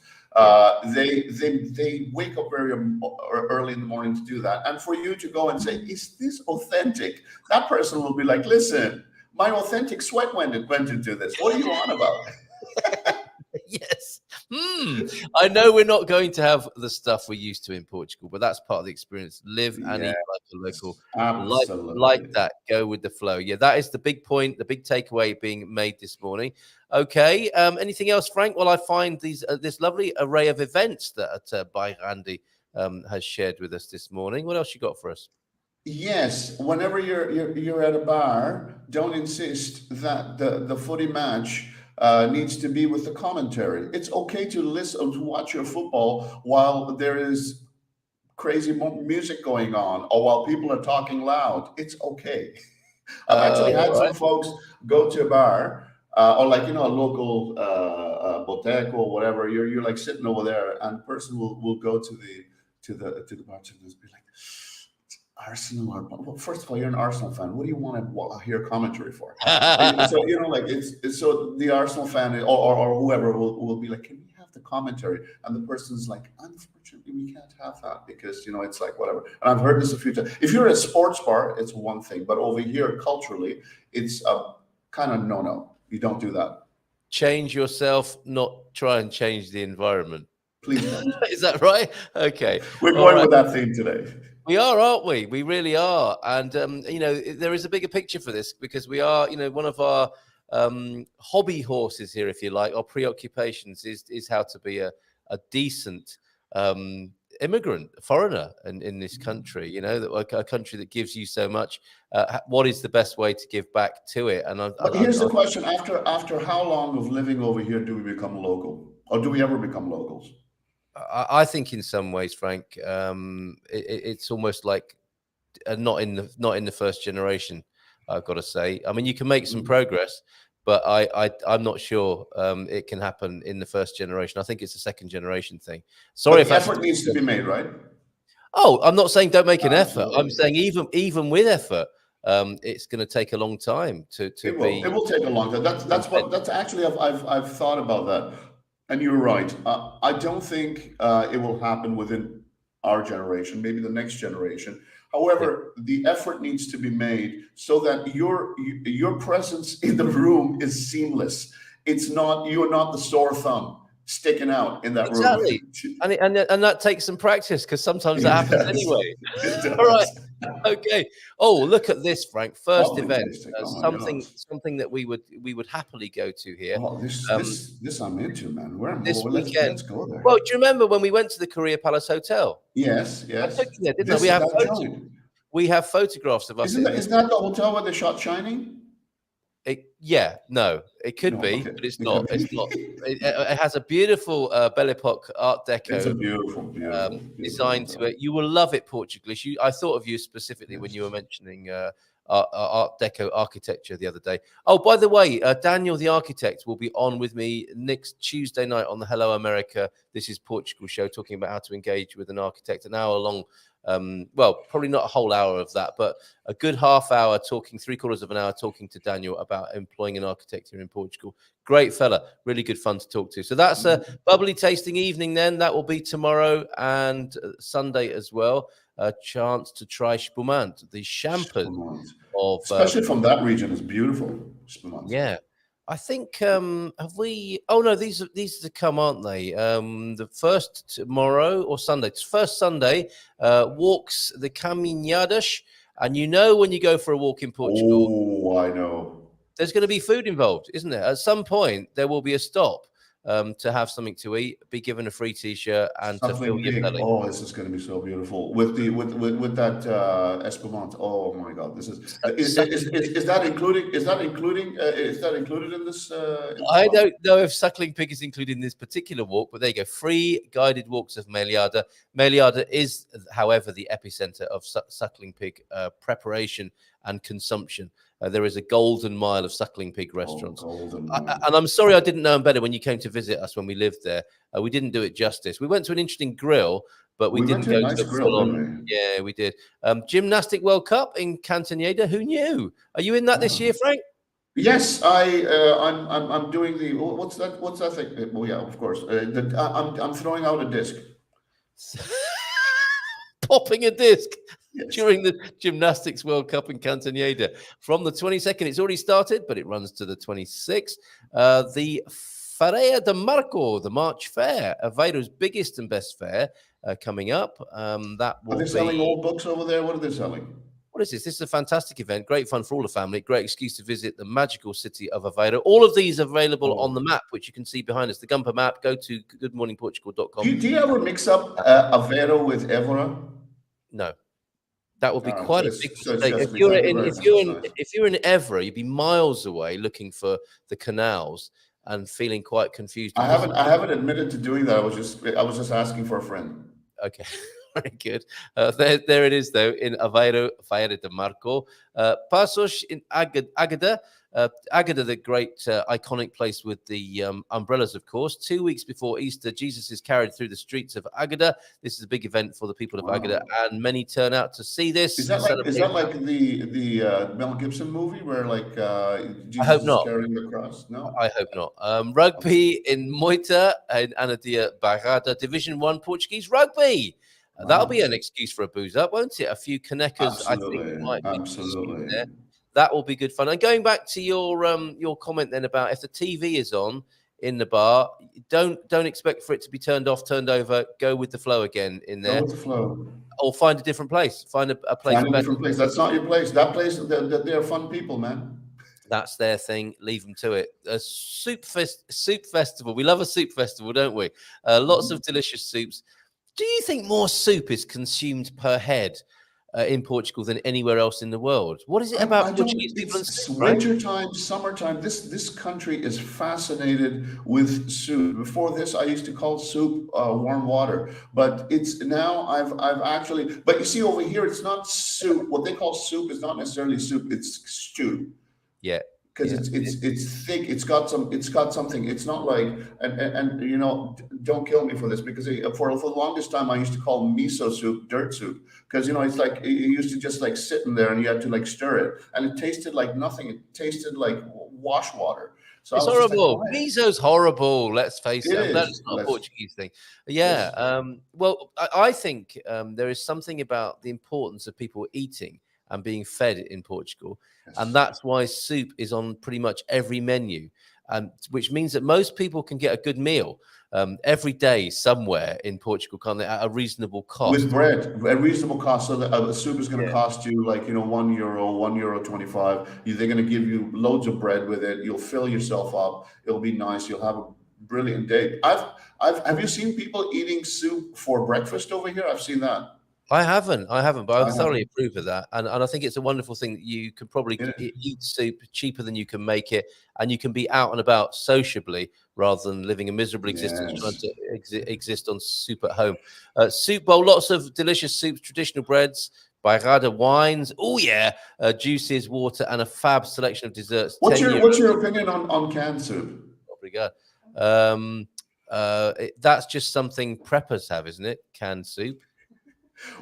They wake up very early in the morning to do that, and for you to go and say, "Is this authentic?" That person will be like, "Listen, my authentic sweat went into this. What are you on about?" Yes. I know we're not going to have the stuff we're used to in Portugal, but that's part of the experience. Live and eat like a local. Like that. Go with the flow. Yeah, that is the big point, the big takeaway being made this morning. Okay. Anything else, Frank? Well, I find this lovely array of events that by Randy has shared with us this morning. What else you got for us? Yes, whenever you're at a bar, don't insist that the footy match needs to be with the commentary. It's okay to listen to watch your football while there is crazy music going on or while people are talking loud. It's okay. I've actually had some folks go to a bar or like, a local boteco or whatever. You're like sitting over there, and the person will go to the bartender and be like, Arsenal. Well, first of all, you're an Arsenal fan. What do you want to hear commentary for? So so the Arsenal fan or whoever will be like, "Can we have the commentary?" And the person's like, "Unfortunately, we can't have that because it's like whatever." And I've heard this a few times. If you're at a sports bar, it's one thing, but over here culturally, it's a kind of no. You don't do that. Change yourself, not try and change the environment. Please don't. Is that right? Okay. We're going with that theme today. We are, aren't we? We really are. And, there is a bigger picture for this because we are, one of our hobby horses here, if you like, or preoccupations is how to be a decent immigrant, foreigner in this country, a country that gives you so much. What is the best way to give back to it? And here's the question. After how long of living over here do we become local? Or do we ever become locals? I think in some ways, Frank, it's almost like not in the first generation. I've got to say. I mean, you can make some progress, but I'm not sure it can happen in the first generation. I think it's a second generation thing. Sorry, but the effort needs to be made, right? Oh, I'm not saying don't make an effort. I'm saying even with effort, it's going to take a long time to be. It will take a long time. That's actually I've thought about that. And you're right. I don't think it will happen within our generation, maybe the next generation. However, the effort needs to be made so that your presence in the room is seamless. You're not the sore thumb sticking out in that room. And that takes some practice because sometimes that happens anyway. All right. Okay. Oh, look at this, Frank. First event. Something that we would happily go to here. Oh, this I'm into, man. This weekend. Let's go there. Well, do you remember when we went to the Korea Palace Hotel? Yes. I took you there, didn't I? We have photographs of us. Isn't that the hotel where they shot Shining? No, it could No, be, okay. but it's It not. could It's not. be. It has a beautiful Belle Epoque Art It's a Deco beautiful design to hotel. it. You will love it, Portuguese. I thought of you specifically when you were Yes. mentioning Art Deco architecture the other day. Oh, by the way, Daniel, the architect, will be on with me next Tuesday night on the Hello America, This is Portugal show, talking about how to engage with an architect, an hour long. Well, probably not a whole hour of that, but a good half hour talking, 3/4 of an hour talking to Daniel about employing an architect here in Portugal. Great fella, really good fun to talk to. So that's a bubbly tasting evening then. That will be tomorrow and Sunday as well. A chance to try spumante, the champagne Spumante. of Especially from that region, is beautiful. Spumante. yeah. I think have we? Oh no, these are to come, aren't they? The first tomorrow or Sunday. It's first Sunday. Walks the caminhadas, and you know when you go for a walk in Portugal, Oh, I know. there's going to be food involved, isn't there? At some point, there will be a stop to have something to eat, be given a free T-shirt, and to fill Something your big. belly. Oh, this is going to be so beautiful with the with that espumante. Oh my God, this is that including is that included in this? I don't know if suckling pig is included in this particular walk, but there you go. Free guided walks of Meliada. Meliada is, however, the epicenter of suckling pig preparation and consumption. There is a golden mile of suckling pig restaurants. And I'm sorry I didn't know them better when you came to visit us when we lived there. We didn't do it justice. We went to an interesting grill, but we didn't go to a full-on. Yeah, we did. Gymnastic World Cup in Cantanhede. Who knew? Are you in that this year, Frank? Yes, I'm doing the what's that thing? Oh yeah, of course. I'm throwing out a disc. Popping a disc. Yes. During the Gymnastics World Cup in Cantanhede. From the 22nd, it's already started, but it runs to the 26th. The Feira de Marco, the March Fair, Aveiro's biggest and best fair, coming up. That will Are they selling old books over there? What are they selling? What is this? This is a fantastic event. Great fun for all the family. Great excuse to visit the magical city of Aveiro. All of these available on the map, which you can see behind us. The Gumper map. Go to goodmorningportugal.com. Do you ever mix up Aveiro with Évora? No. That would be quite a big mistake. If you're in Évora, you'd be miles away looking for the canals and feeling quite confused. I haven't admitted to doing that. I was just asking for a friend. Okay, very good. There it is though in Aveiro, Feira de Marco. Passos in Águeda. Águeda, the great iconic place with the umbrellas, of course. 2 weeks before Easter, Jesus is carried through the streets of Águeda. This is a big event for the people of Águeda, and many turn out to see this. Is that like the Mel Gibson movie where like Jesus I hope not. is carrying the cross? No, I hope not. Rugby in Moita and Anadia Barrada, Division 1 Portuguese rugby. That'll be an excuse for a booze up, won't it? A few Canecas, I think, might be there. That will be good fun. And going back to your comment then about if the TV is on in the bar, don't expect for it to be turned off, turned over. Go with the flow again in there. Go with the flow. Or find a different place. Find a place. Find a different place. That's not your place. That place, they're fun people, man. That's their thing. Leave them to it. A soup festival. We love a soup festival, don't we? Lots of delicious soups. Do you think more soup is consumed per head in Portugal than anywhere else in the world? What is it about Portuguese people and soup? Wintertime, summertime. This country is fascinated with soup. Before this, I used to call soup warm water, but it's now I've actually. But you see over here, it's not soup. What they call soup is not necessarily soup. It's stew. Yeah. Because it's thick, it's got something. It's not like and you know, don't kill me for this, because for the longest time I used to call miso soup dirt soup, because you know, it's like it used to just like sit in there and you had to like stir it, and it tasted like nothing. It tasted like wash water. So it's horrible. Like, miso's horrible. Let's face it. That's not a Portuguese thing. Yeah. Yes. Well, I think there is something about the importance of people eating and being fed in Portugal. Yes. And that's why soup is on pretty much every menu, which means that most people can get a good meal every day somewhere in Portugal, can't they, at a reasonable cost? With bread, a reasonable cost. So the soup is going to cost you like, you know, €1, €1.25. They're going to give you loads of bread with it. You'll fill yourself up. It'll be nice. You'll have a brilliant day. Have you seen people eating soup for breakfast over here? I've seen that. I haven't, but I I thoroughly haven't. approve of that, and I think it's a wonderful thing that you can probably It is. eat soup cheaper than you can make it, and you can be out and about sociably rather than living a miserable existence trying Yes. to exist on soup at home. Soup bowl, lots of delicious soups, traditional breads, bairrada wines. Oh yeah, juices, water, and a fab selection of desserts. What's 10 your euros. What's your opinion on canned soup? Obrigado. That's just something preppers have, isn't it? Canned soup.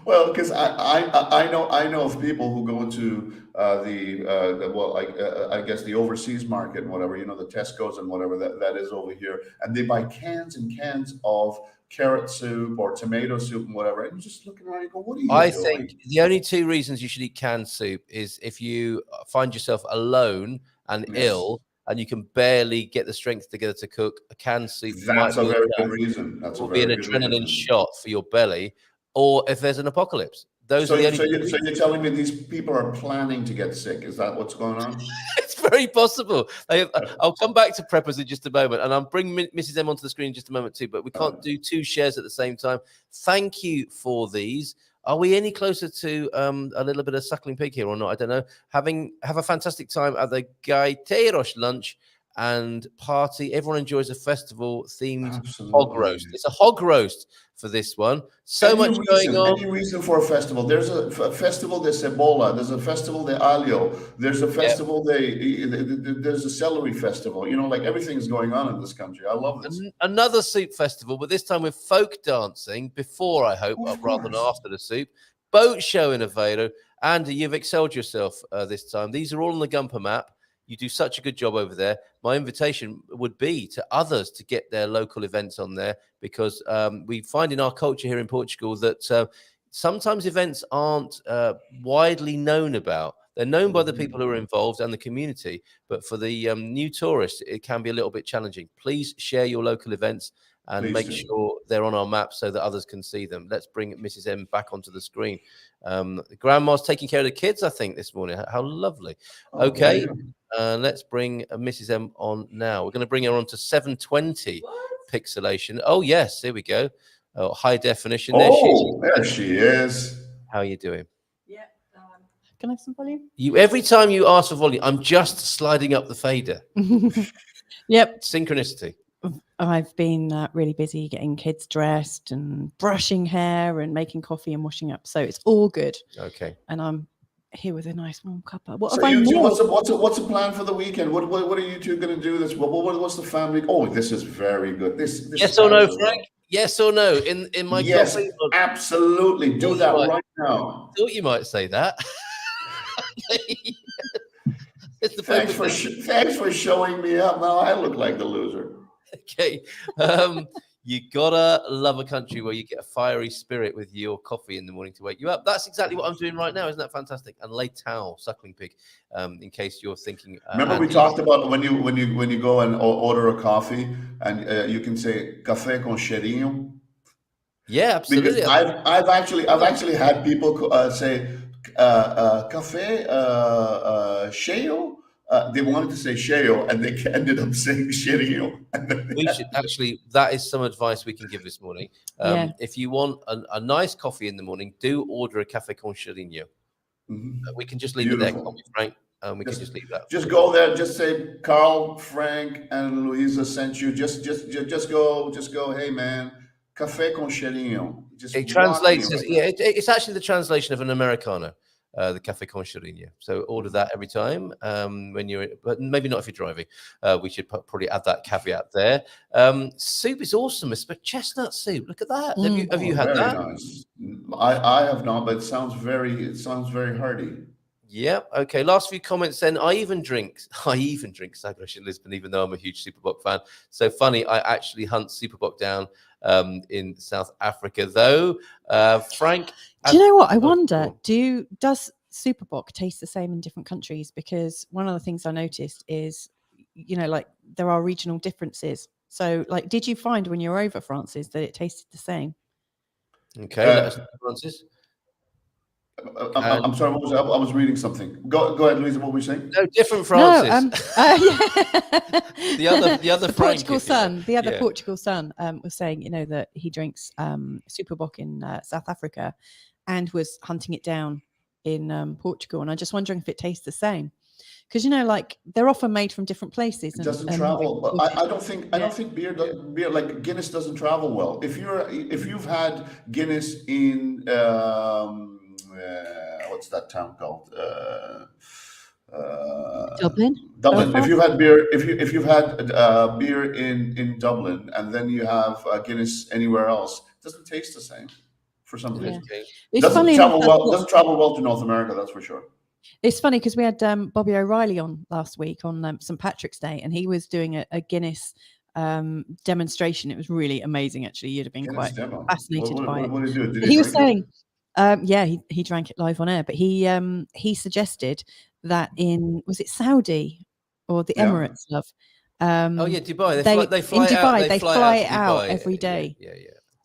Well, because I know of people who go into I guess the overseas market and whatever, you know, the Tesco's and whatever that is over here, and they buy cans and cans of carrot soup or tomato soup and whatever, and you're just looking around and go, what are you I doing? think the only two reasons you should eat canned soup is if you find yourself alone and Yes. ill and you can barely get the strength together to cook. A canned soup That's might a be very good reason. That's a will be an very good adrenaline reason. shot for your belly, or if there's an apocalypse. Those So, are the only. so you're telling me these people are planning to get sick? Is that what's going on? It's very possible. I'll come back to preppers in just a moment, and I'll bring Mrs. M onto the screen in just a moment too. But we can't do two shares at the same time. Thank you for these. Are we any closer to a little bit of suckling pig here or not? I don't know. Have a fantastic time at the Gaiteiros lunch and party. Everyone enjoys a festival themed hog roast. It's a hog roast for this one. So much going on. Any reason for a festival? There's a festival de cebola. There's a festival de alio. There's a festival there's a celery festival. You know, like everything's going on in this country. I love this. Another soup festival, but this time with folk dancing before, I hope, rather than after the soup. Boat show in Aveiro. Andy, you've excelled yourself this time. These are all on the Gumper map. You do such a good job over there. My invitation would be to others to get their local events on there, because we find in our culture here in Portugal that sometimes events aren't widely known about. They're known by the people who are involved and the community, but for the new tourists, it can be a little bit challenging. Please share your local events and make sure they're on our map so that others can see them. Let's bring Mrs. M back onto the screen. Grandma's taking care of the kids, I think, this morning. How lovely. Okay. Let's bring Mrs. M on now. We're going to bring her on to 720 pixelation. Oh, yes. Here we go. Oh, high definition. There she is. How are you doing? Yeah. Can I have some volume? Every time you ask for volume, I'm just sliding up the fader. Yep. Synchronicity. I've been really busy getting kids dressed and brushing hair and making coffee and washing up. So it's all good. Okay. And I'm here with a nice warm cuppa. What's the plan for the weekend? What are you two going to do? What's the family? Oh, this is very good. This yes or no, Frank? Yes or no? In my coffee? Absolutely. Do that right now. I thought you might say that. Thanks for showing me up. Now I look like the loser. Okay. You gotta love a country where you get a fiery spirit with your coffee in the morning to wake you up. That's exactly what I'm doing right now. Isn't that fantastic? And leitão, suckling pig, in case you're thinking. Remember we talked about when you go and order a coffee and you can say café con cheirinho. Yeah, absolutely. Because I've actually had people say café cheio. They wanted to say cheio and they ended up saying cheirinho. We should actually, that is some advice we can give this morning. If you want a nice coffee in the morning, do order a café con cheirinho. We can just leave it there, Frank. We can just leave that. Just go there. Just say Carl, Frank, and Louisa sent you. Just go. Hey man, café con cheirinho. It translates as it's actually the translation of an Americano. The café con cheirinho. So order that every time when you're, but maybe not if you're driving. We should probably add that caveat there. Soup is awesome, but chestnut soup. Look at that. Have you had that? Nice. I have not, but it sounds very hearty. Yeah. Okay. Last few comments then. I even drink Sagres in Lisbon, even though I'm a huge Superboc fan. So funny. I actually hunt Superboc down in South Africa, though. Frank, do you know what I wonder? Does Superboc taste the same in different countries? Because one of the things I noticed is, like there are regional differences. So, like, did you find when you were over, Francis, that it tasted the same? Okay, Francis. I'm sorry. I was reading something. Go ahead, Louisa. What were you saying? No, different Francis. No, the other Frank, Portugal son. The other Portugal son was saying, that he drinks Superboc in South Africa, and was hunting it down in Portugal. And I'm just wondering if it tastes the same. Because like they're often made from different places. It doesn't travel, but I don't think beer like Guinness doesn't travel well. If you've had Guinness in what's that town called? Dublin. Dublin. Belfast? If you've had beer, if you've had beer in Dublin, and then you have Guinness anywhere else, it doesn't taste the same for some reason. It's Doesn't funny travel enough, well. Doesn't travel well to North America. That's for sure. It's funny because we had Bobby O'Reilly on last week on St. Patrick's Day, and he was doing a Guinness demonstration. It was really amazing, actually. You'd have been Guinness quite demo. fascinated by it. What did he do? Did He was drink it? saying, he drank it live on air, but he suggested that was it Saudi or the Emirates, love? Dubai. They fly it out every day. Yeah.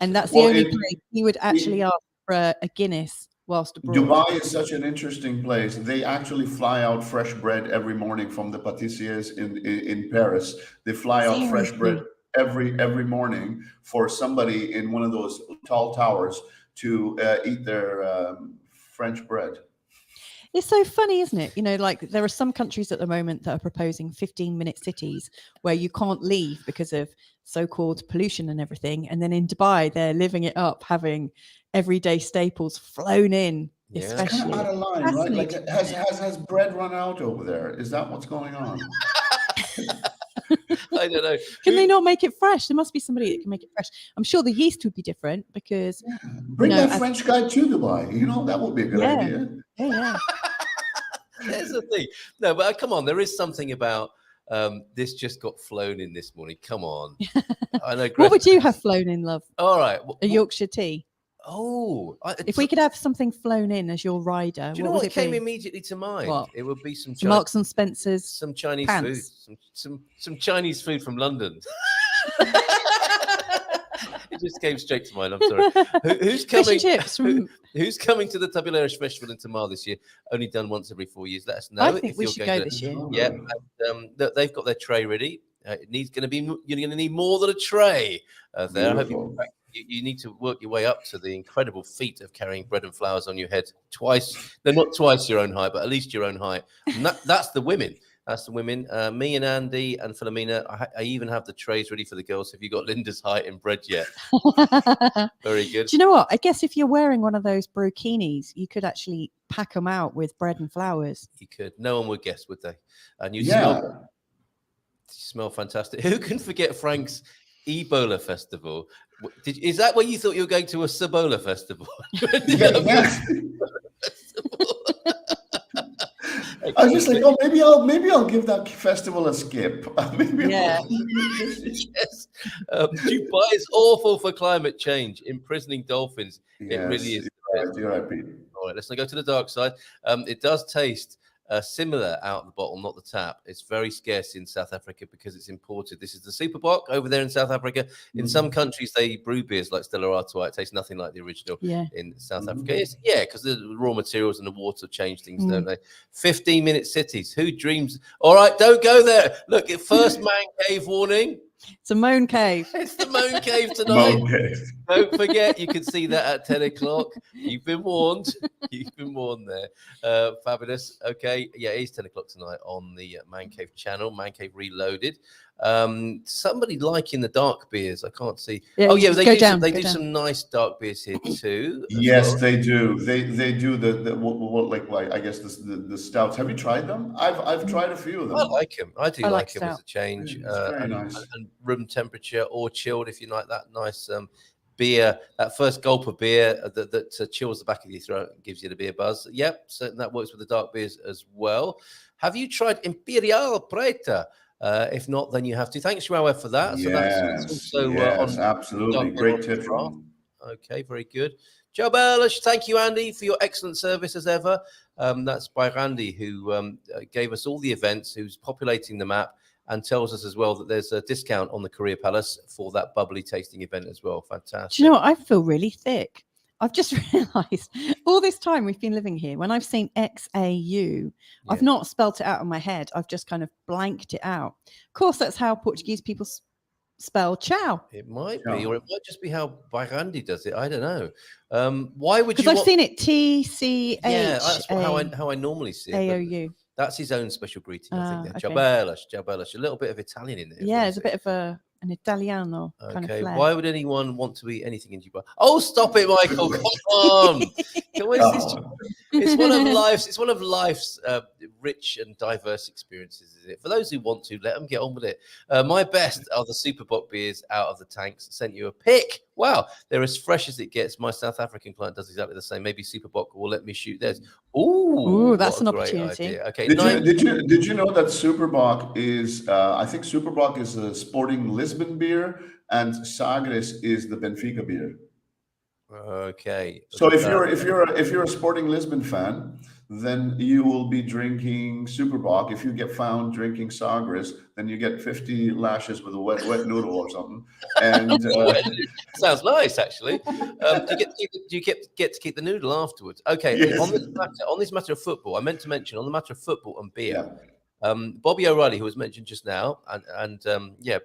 And that's the only place he would actually ask for a Guinness whilst abroad. Dubai is such an interesting place. They actually fly out fresh bread every morning from the pâtissiers in Paris. They fly out fresh bread every morning for somebody in one of those tall towers to eat their French bread. It's so funny, isn't it? Like there are some countries at the moment that are proposing 15-minute cities where you can't leave because of so-called pollution and everything. And then in Dubai, they're living it up, having everyday staples flown in. Yeah. Especially. It's kind of out of line, right? Like has bread run out over there? Is that what's going on? I don't know. Can they not make it fresh? There must be somebody that can make it fresh. I'm sure the yeast would be different because bring that French guy to Dubai. That would be a good idea. Yeah. There's the thing. No, but come on, there is something about this just got flown in this morning. Come on. I know. What would you have flown in, love? All right. A Yorkshire tea. Oh, if we could have something flown in as your rider, do you know what came immediately to mind? What? It would be some Marks and Spencer's, some Chinese pants. food, some Chinese food from London. It just came straight to mind. I'm sorry. Who's coming? Fish and chips from... Who's coming to the Tabularis Festival in Tamar this year? Only done once every 4 years. Let us know. I think we should go this year. Yeah, and, they've got their tray ready. You're going to need more than a tray there. I hope you need to work your way up to the incredible feat of carrying bread and flowers on your head twice. They're not twice your own height, but at least your own height. And that's the women. That's the women. Me and Andy and Philomena. I even have the trays ready for the girls. Have you got Linda's height in bread yet? Very good. Do you know what? I guess if you're wearing one of those brokinis, you could actually pack them out with bread and flowers. You could. No one would guess, would they? And you smell fantastic. Who can forget Frank's Ebola festival? Is that where you thought you were going to a Cibola festival? I was just like, maybe I'll give that festival a skip. Yeah. Yes. Dubai is awful for climate change, imprisoning dolphins. Yes, it really is. You're right, Pete. All right, let's not go to the dark side. It does taste similar out the bottle, not the tap. It's very scarce in South Africa because it's imported. This is the Super Bock over there in South Africa. In some countries, they brew beers like Stella Artois. It tastes nothing like the original in South Africa. Because the raw materials and the water change things, don't they? 15-minute cities. Who dreams? All right, don't go there. Look, first man cave warning. It's a moan cave. It's the moan cave tonight. Moan cave. Don't forget, you can see that at 10 o'clock. You've been warned. You've been warned there. Fabulous. Okay. Yeah, it is 10 o'clock tonight on the Man Cave channel, Man Cave Reloaded. Somebody liking the dark beers. I can't see. Yeah, they do some nice dark beers here too. Yes, they do. They do I guess the stouts. Have you tried them? I've tried a few of them. I like them. I do like them as a change. Very nice. And room temperature or chilled if you like that nice beer. That first gulp of beer that chills the back of your throat and gives you the beer buzz. Yep, so that works with the dark beers as well. Have you tried Imperial Preta? If not, then you have to. Thanks, Joao, for that. So that's also absolutely. Great tip. Okay, very good. Joe Bellish, thank you, Andy, for your excellent service as ever. That's by Randy, who gave us all the events, who's populating the map, and tells us as well that there's a discount on the Korea Palace for that bubbly tasting event as well. Fantastic. Do you know what? I feel really thick. I've just realised all this time we've been living here, when I've seen XAU, I've not spelt it out in my head. I've just kind of blanked it out. Of course, that's how Portuguese people spell ciao. It might be, Ciao. or it might just be how Bairandi does it. I don't know. Why would you? Because I've seen it TCH. Yeah, that's how I normally see it. but AOU. That's his own special greeting, I think. Okay. Ciao bella, ciao bella. A little bit of Italian in there. Yeah, it's a bit of an Italiano kind of Okay, flair. why would anyone want to eat anything in Dubai? Oh, stop it, Michael! Come on. It's one of life's rich and diverse experiences, isn't it? For those who want to, let them get on with it. My best are the Superboc beers out of the tanks. Sent you a pic. Wow, they're as fresh as it gets. My South African client does exactly the same. Maybe Superboc will let me shoot theirs. Ooh, that's an what a great opportunity. idea. Okay, Did you know that Superboc is? I think Superboc is a Sporting Lisbon beer, and Sagres is the Benfica beer. Okay. So if you're a Sporting Lisbon fan, then you will be drinking Superboc. If you get found drinking Sagres, then you get 50 lashes with a wet noodle or something. And sounds nice, actually. Do you get to keep the noodle afterwards? Okay. Yes. On this matter of football, I meant to mention on the matter of football and beer. Bobby O'Reilly, who was mentioned just now, and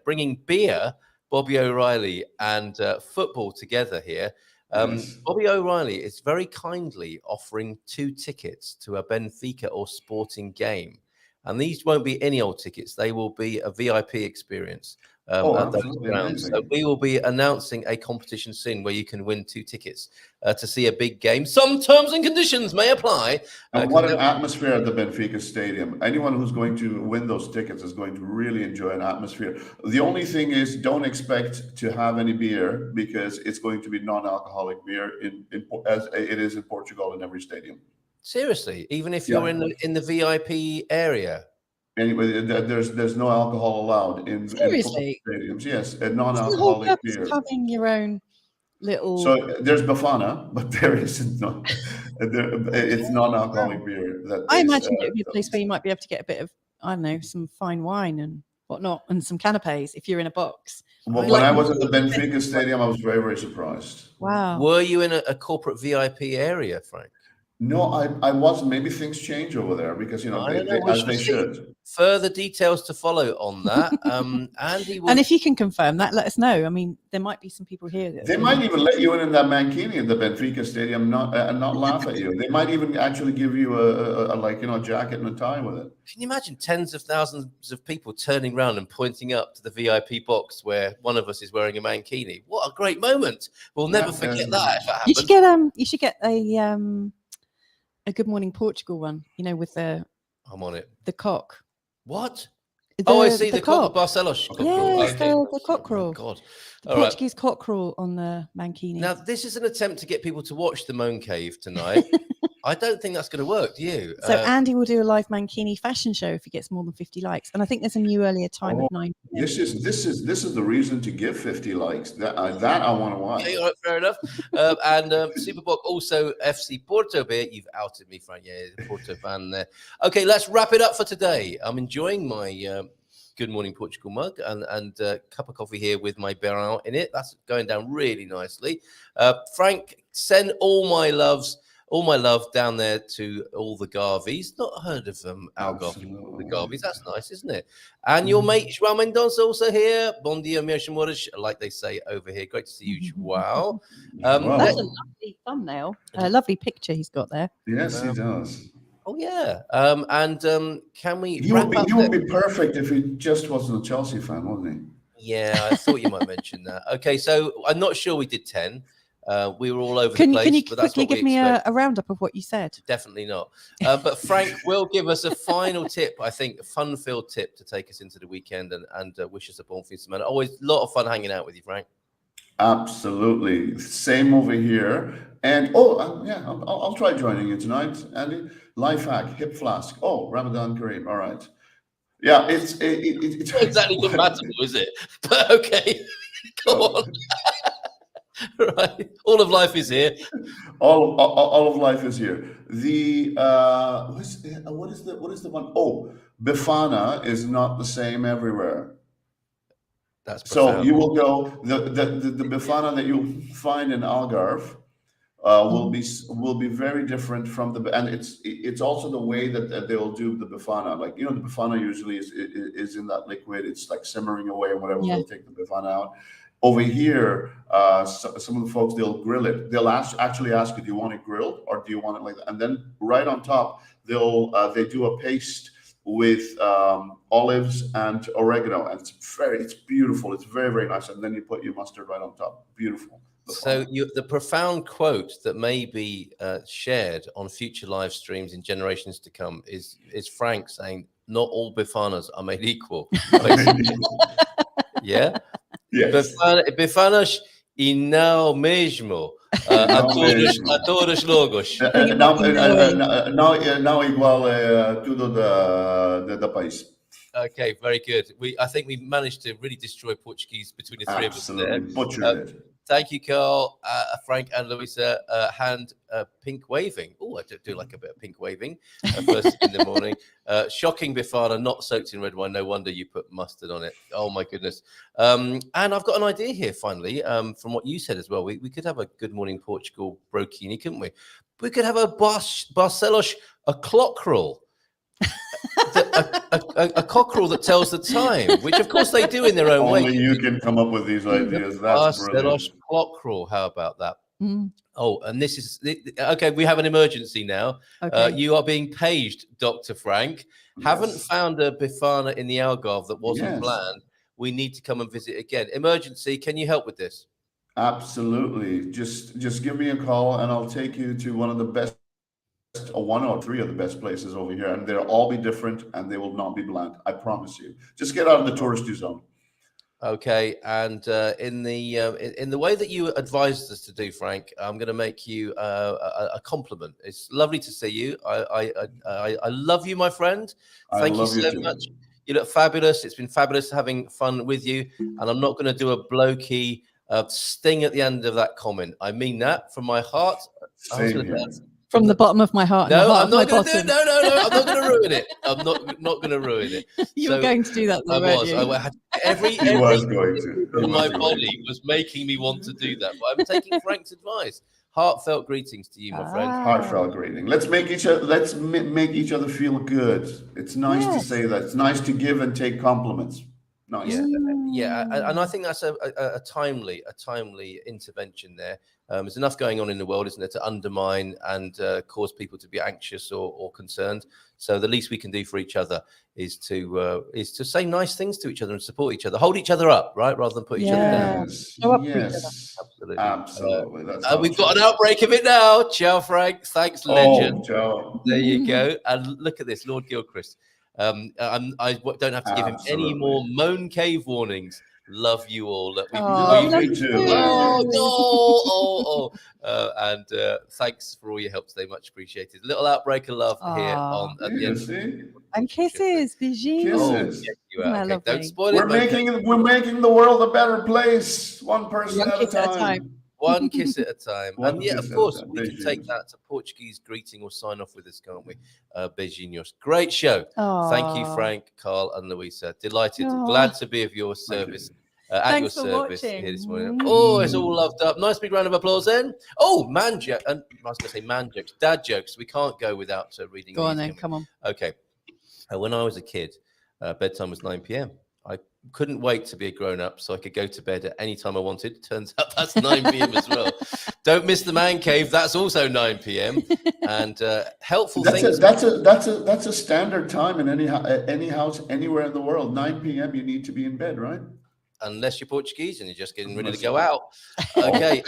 bringing beer, Bobby O'Reilly, and football together here. Bobby O'Reilly is very kindly offering 2 tickets to a Benfica or Sporting game. And these won't be any old tickets. They will be a VIP experience. Absolutely amazing. So we will be announcing a competition soon where you can win 2 tickets to see a big game. Some terms and conditions may apply. And what an atmosphere at the Benfica Stadium. Anyone who's going to win those tickets is going to really enjoy an atmosphere. The only thing is, don't expect to have any beer, because it's going to be non-alcoholic beer as it is in Portugal in every stadium. Seriously, even if you're in the VIP area. Anyway, there's no alcohol allowed in stadiums. Yes, a non-alcoholic beer. Having your own little. So there's Bafana, but there isn't. It's non-alcoholic beer. I imagine it would be a place where you might be able to get a bit of, I don't know, some fine wine and whatnot, and some canapes if you're in a box. Well, when I was at the Benfica Stadium, I was very, very surprised. Wow. Were you in a corporate VIP area, Frank? No, I wasn't. Maybe things change over there, because they should. Further details to follow on that. Andy, and if you can confirm that, let us know. I mean, there might be some people here. They might even let you in that mankini at the Benfica Stadium, and not laugh at you. They might even actually give you a jacket and a tie with it. Can you imagine tens of thousands of people turning around and pointing up to the VIP box where one of us is wearing a mankini? What a great moment! We'll never forget that. If it happens. You should get a Good Morning Portugal one, with I'm on it. The cock. What? I see the cock. Barcelos. Yes, the cockerel. Oh, God. The Portuguese cockerel on the mankini. Now, this is an attempt to get people to watch the Moan Cave tonight. I don't think that's going to work, do you? So Andy will do a live mankini fashion show if he gets more than 50 likes. And I think there's a new earlier time of 9 p.m. This is the reason to give 50 likes. That I want to watch. Okay, all right, fair enough. And Superboc also FC Porto beer. You've outed me, Frank. Yeah, the Porto fan there. Okay, let's wrap it up for today. I'm enjoying my Good Morning Portugal mug and a cup of coffee here with my Beran in it. That's going down really nicely. Frank, send all my love down there to all the Garveys. Not heard of them, Algarve, the Garveys. That's nice, isn't it? And your mate João Mendonça also here. Bom dia, meus amores, like they say over here. Great to see you, João. That's a lovely thumbnail. A lovely picture he's got there. Yes, he does. Oh yeah. Can we? He would be perfect if he just wasn't a Chelsea fan, wasn't he? Yeah, I thought you might mention that. Okay, so I'm not sure we did 10. We were all over the place. Can you but that's quickly give me a roundup of what you said? Definitely not. But Frank will give us a final tip, I think, a fun-filled tip to take us into the weekend and wish us a bon fin semana. Always a lot of fun hanging out with you, Frank. Absolutely. Same over here. And I'll try joining you tonight, Andy. Life hack, hip flask. Oh, Ramadan Kareem. All right. Yeah, it's not exactly compatible, is it? But okay, go on. Right, all of life is here. All of life is here. The what is the one? Oh, Befana is not the same everywhere. That's profound. So you will go the Befana that you'll find in Algarve will be very different from and it's also the way that they'll do the bifana. Like, you know, the bifana usually is in that liquid. It's like simmering away and whatever. They'll take the bifana out. Over here, some of the folks, they'll grill it. They'll actually ask you, do you want it grilled or do you want it like that? And then right on top, they do a paste with olives and oregano, and it's beautiful. It's very, very nice. And then you put your mustard right on top. Beautiful. So the profound quote that may be shared on future live streams in generations to come is Frank saying, "Not all bifanas are made equal." Yeah. Yes. Bifanas y no mesmo a todos logos. Não igual tudo da país. Okay, very good. I think we managed to really destroy Portuguese between the three of us there. Butchered it. Thank you, Carl, Frank, and Louisa. Pink waving. Oh, I do like a bit of pink waving first in the morning. Shocking bifana, not soaked in red wine. No wonder you put mustard on it. Oh, my goodness. And I've got an idea here, finally, from what you said as well. We could have a Good Morning Portugal brocchini, couldn't we? We could have a Barcelos, a clock roll. A cockerel that tells the time, which of course they do in their own way. Only you can come up with these ideas. That's brilliant. Cockerel. How about that? Oh, and this is okay. We have an emergency now. Okay. You are being paged, Dr. Frank. Yes. Haven't found a bifana in the Algarve that wasn't planned. We need to come and visit again. Emergency. Can you help with this? Absolutely. Just give me a call and I'll take you to one of the best. One or three of the best places over here, and they'll all be different and they will not be bland. I promise you. Just get out of the touristy zone. Okay, and in the way that you advised us to do, Frank, I'm going to make you a compliment. It's lovely to see you. I love you, my friend. Thank you so much. You look fabulous. It's been fabulous having fun with you, and I'm not going to do a blokey sting at the end of that comment. I mean that from my heart. From the bottom of my heart. No, I'm not going to do it. No, I'm not going to ruin it. I'm not going to ruin it. You were going to do that, though, weren't you? I had every my body was making me want to do that. But I'm taking Frank's advice. Heartfelt greetings to you, my friend. Heartfelt greeting. Let's make each other feel good. It's nice to say that. It's nice to give and take compliments. Nice. Yeah, and I think that's a timely intervention there. There's enough going on in the world, isn't there, to undermine and cause people to be anxious or concerned. So the least we can do for each other is to say nice things to each other and support each other, hold each other up, right, rather than put each other down. Yes, absolutely. We've got an outbreak of it now. Ciao, Frank. Thanks, legend. Ciao. There you go. And look at this, Lord Gilchrist. I don't have to give him any more moan cave warnings. Love you all. Me too. And thanks for all your help today. Much appreciated. Little outbreak of love here at the end. And kisses, Kisses. Okay, don't spoil it. We're making the world a better place, one person at a time. One kiss at a time. And yeah, of course, we can take that to Portuguese greeting or sign off with us, can't we? Beijinhos. Great show. Thank you, Frank, Carl, and Louisa. Delighted. Glad to be of your service. At your service here this morning. Oh, it's all loved up. Nice big round of applause then. Oh, man joke. And I was going to say man jokes, dad jokes. We can't go without reading. Go on then, come on. Okay. When I was a kid, bedtime was 9 p.m. I couldn't wait to be a grown-up so I could go to bed at any time I wanted. Turns out that's 9 p.m. as well. Don't miss the man cave. That's also 9 p.m. And helpful things. That's a standard time in any house anywhere in the world. 9 p.m. you need to be in bed, right? Unless you're Portuguese and you're just getting ready to go out. Okay.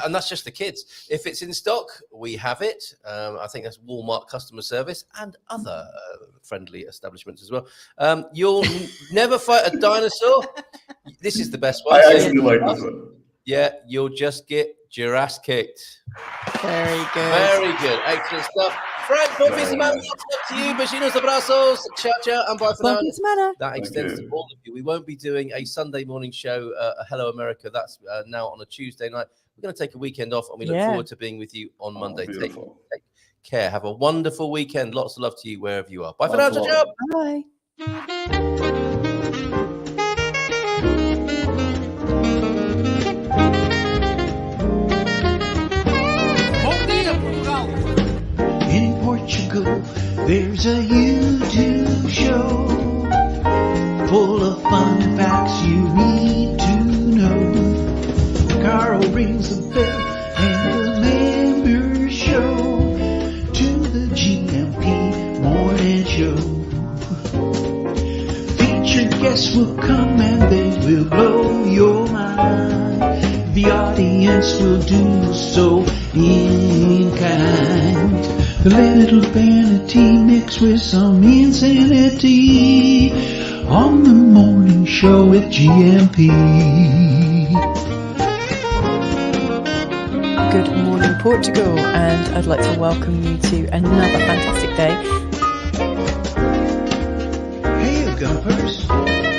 And that's just the kids. If it's in stock, we have it. I think that's Walmart customer service and other friendly establishments as well. You'll never fight a dinosaur. This is the best one. I actually like this one. Yeah, you'll just get your ass kicked. Very good. Very good. Excellent stuff. Frank, bom fim de semana. Up to you. Beijinhos, abrazos. Ciao, ciao. And bye for now. That extends to all of you. We won't be doing a Sunday morning show, Hello America. That's now on a Tuesday night. We're going to take a weekend off, and we look forward to being with you on Monday. Take care. Have a wonderful weekend. Lots of love to you wherever you are. Bye for now. Ciao, ciao. Bye. Portugal, there's a YouTube show full of fun facts you need to know. Carl rings the bell and the members show to the GMP morning show. Featured guests will come and they will blow your mind. The audience will do so in kind. A little vanity mixed with some insanity on the morning show with GMP. Good morning, Portugal, and I'd like to welcome you to another fantastic day. Hey, Gumpers.